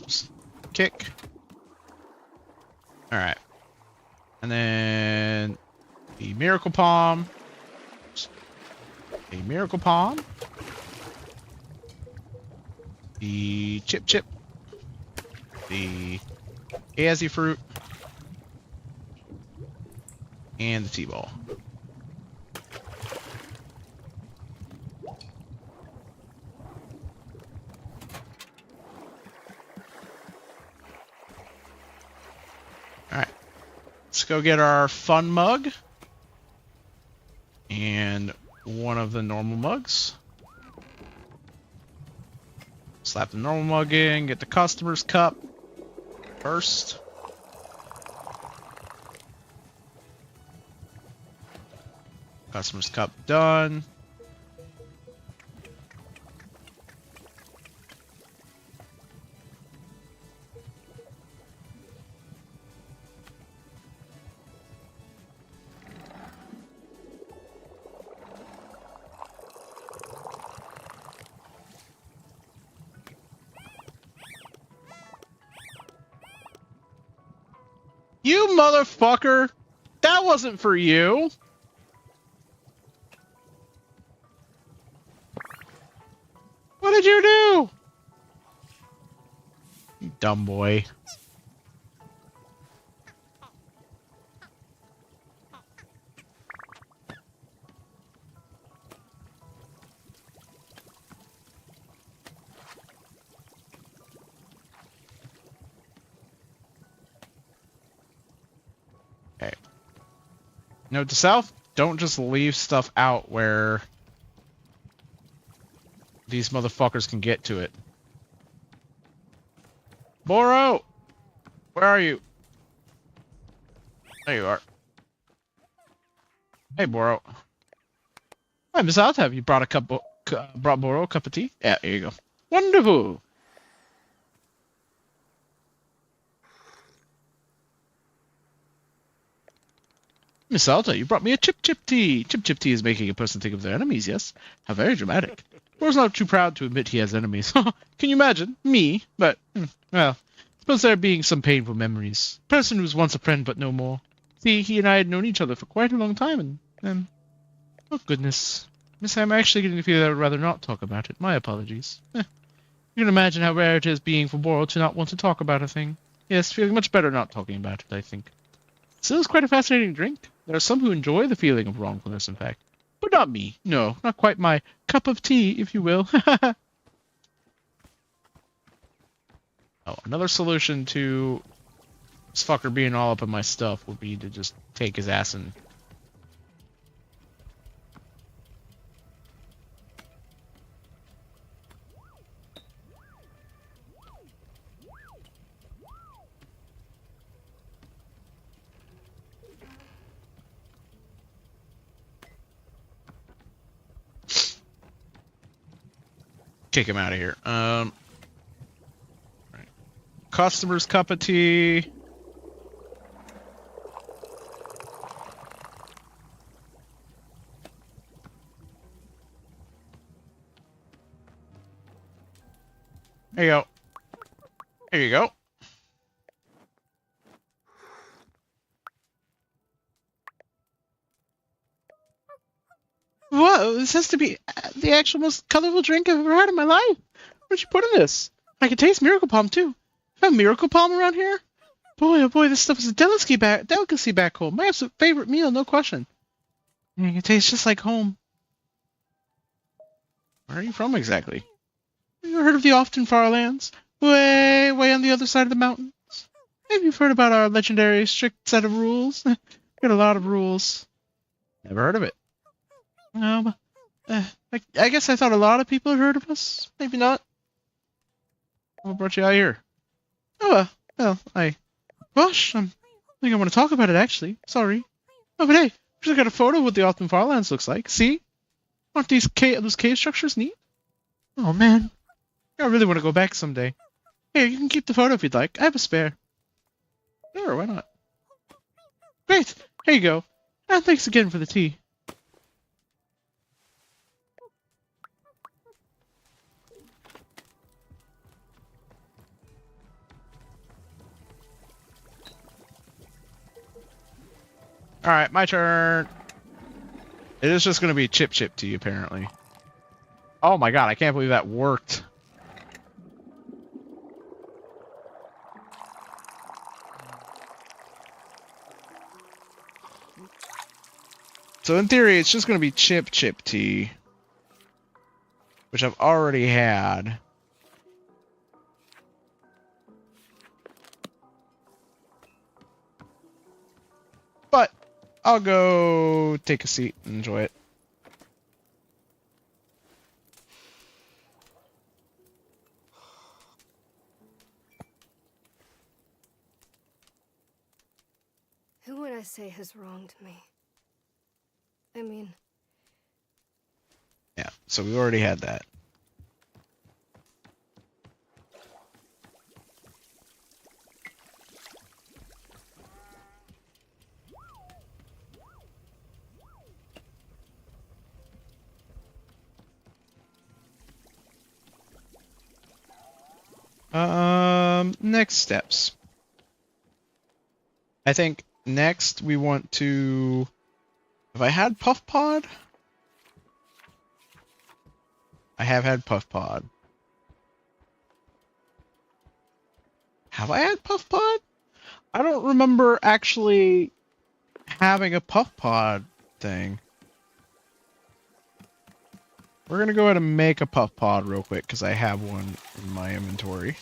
Oops. Kick. Alright. And then the Miracle Palm. A Miracle Palm. The Chip Chip. The Azzy Fruit. And the T-Ball. Alright. Let's go get our fun mug. And one of the normal mugs. Slap the normal mug in, get the customer's cup first. Customer's cup done. You motherfucker! That wasn't for you! What did you do? You dumb boy. Okay. Note to self, don't just leave stuff out where these motherfuckers can get to it. Boro! Where are you? There you are. Hey, Boro. Hi, Miss Alta, have you brought brought Boro a cup of tea? Yeah, here you go. Wonderful! Miss Alta, you brought me a Chip Chip tea. Chip Chip tea is making a person think of their enemies, yes? How very dramatic. Boro's not too proud to admit he has enemies. Can you imagine? Me? But, well, suppose there being some painful memories. Person who was once a friend but no more. See, he and I had known each other for quite a long time and oh goodness. Miss, I'm actually getting the feeling I would rather not talk about it. My apologies. You can imagine how rare it is being for Boro to not want to talk about a thing. Yes, feeling much better not talking about it, I think. Still is quite a fascinating drink. There are some who enjoy the feeling of wrongfulness, in fact. But not me. No, not quite my cup of tea, if you will. Oh, another solution to this fucker being all up in my stuff would be to just take his ass and... kick him out of here. Right. Customer's cup of tea. There you go. There you go. Whoa, this has to be the actual most colorful drink I've ever had in my life. Where'd you put in this? I can taste Miracle Palm, too. Have Miracle Palm around here? Boy, oh boy, this stuff is a delicacy back home. My absolute favorite meal, no question. It tastes just like home. Where are you from, exactly? Have you heard of the often far lands? Way, way on the other side of the mountains? Maybe you've heard about our legendary strict set of rules? Got a lot of rules. Never heard of it. I guess I thought a lot of people had heard of us. Maybe not. What brought you out here? Oh, well, gosh, I think I want to talk about it, actually. Sorry. Oh, but hey, just got a photo of what the Often Farlands looks like. See? Aren't those cave structures neat? Oh, man. I really want to go back someday. Here, you can keep the photo if you'd like. I have a spare. Sure, why not? Great. Here you go. And thanks again for the tea. Alright, my turn. It is just going to be chip tea, apparently. Oh my god, I can't believe that worked. So in theory, it's just going to be chip tea. Which I've already had. But I'll go take a seat and enjoy it.
Who would I say has wronged me? I mean...
Yeah, so we already had that. Next steps. I think next we want to... Have I had Puff Pod? I have had Puff Pod. Have I had Puff Pod? I don't remember actually having a Puff Pod thing. We're gonna go ahead and make a Puff Pod real quick because I have one in my inventory.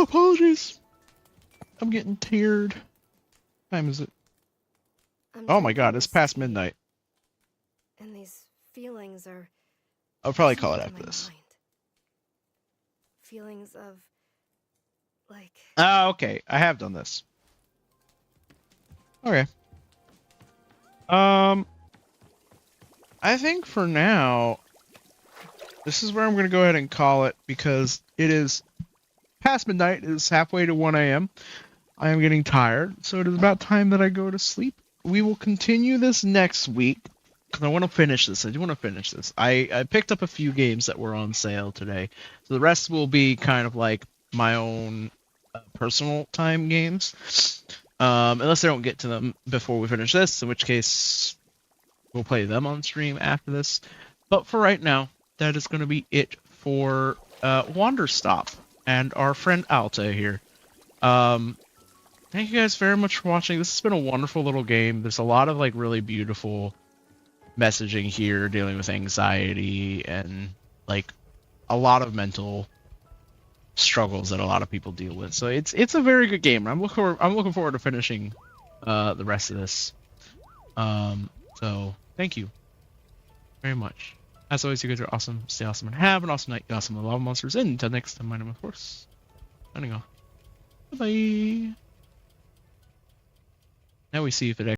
Apologies. I'm getting tired. What time is it? Oh my god, it's past midnight.
And these feelings are...
I'll probably call it after this.
Mind. Feelings of... like...
Ah, okay. I have done this. Okay. I think for now, this is where I'm going to go ahead and call it because it is past midnight. It is halfway to 1 a.m. I am getting tired, so it is about time that I go to sleep. We will continue this next week because I want to finish this. I do want to finish this. I picked up a few games that were on sale today, so the rest will be kind of like my own personal time games. Unless I don't get to them before we finish this, in which case we'll play them on stream after this. But for right now, that is going to be it for Wanderstop and our friend Alta here. Thank you guys very much for watching. This has been a wonderful little game. There's a lot of like really beautiful messaging here dealing with anxiety and like a lot of mental struggles that a lot of people deal with. So it's a very good game. I'm looking forward to finishing the rest of this. So thank you very much. As always, you guys are awesome. Stay awesome and have an awesome night. Be awesome and love monsters. And until next time, my name of course. Signing off. Bye bye. Now we see if it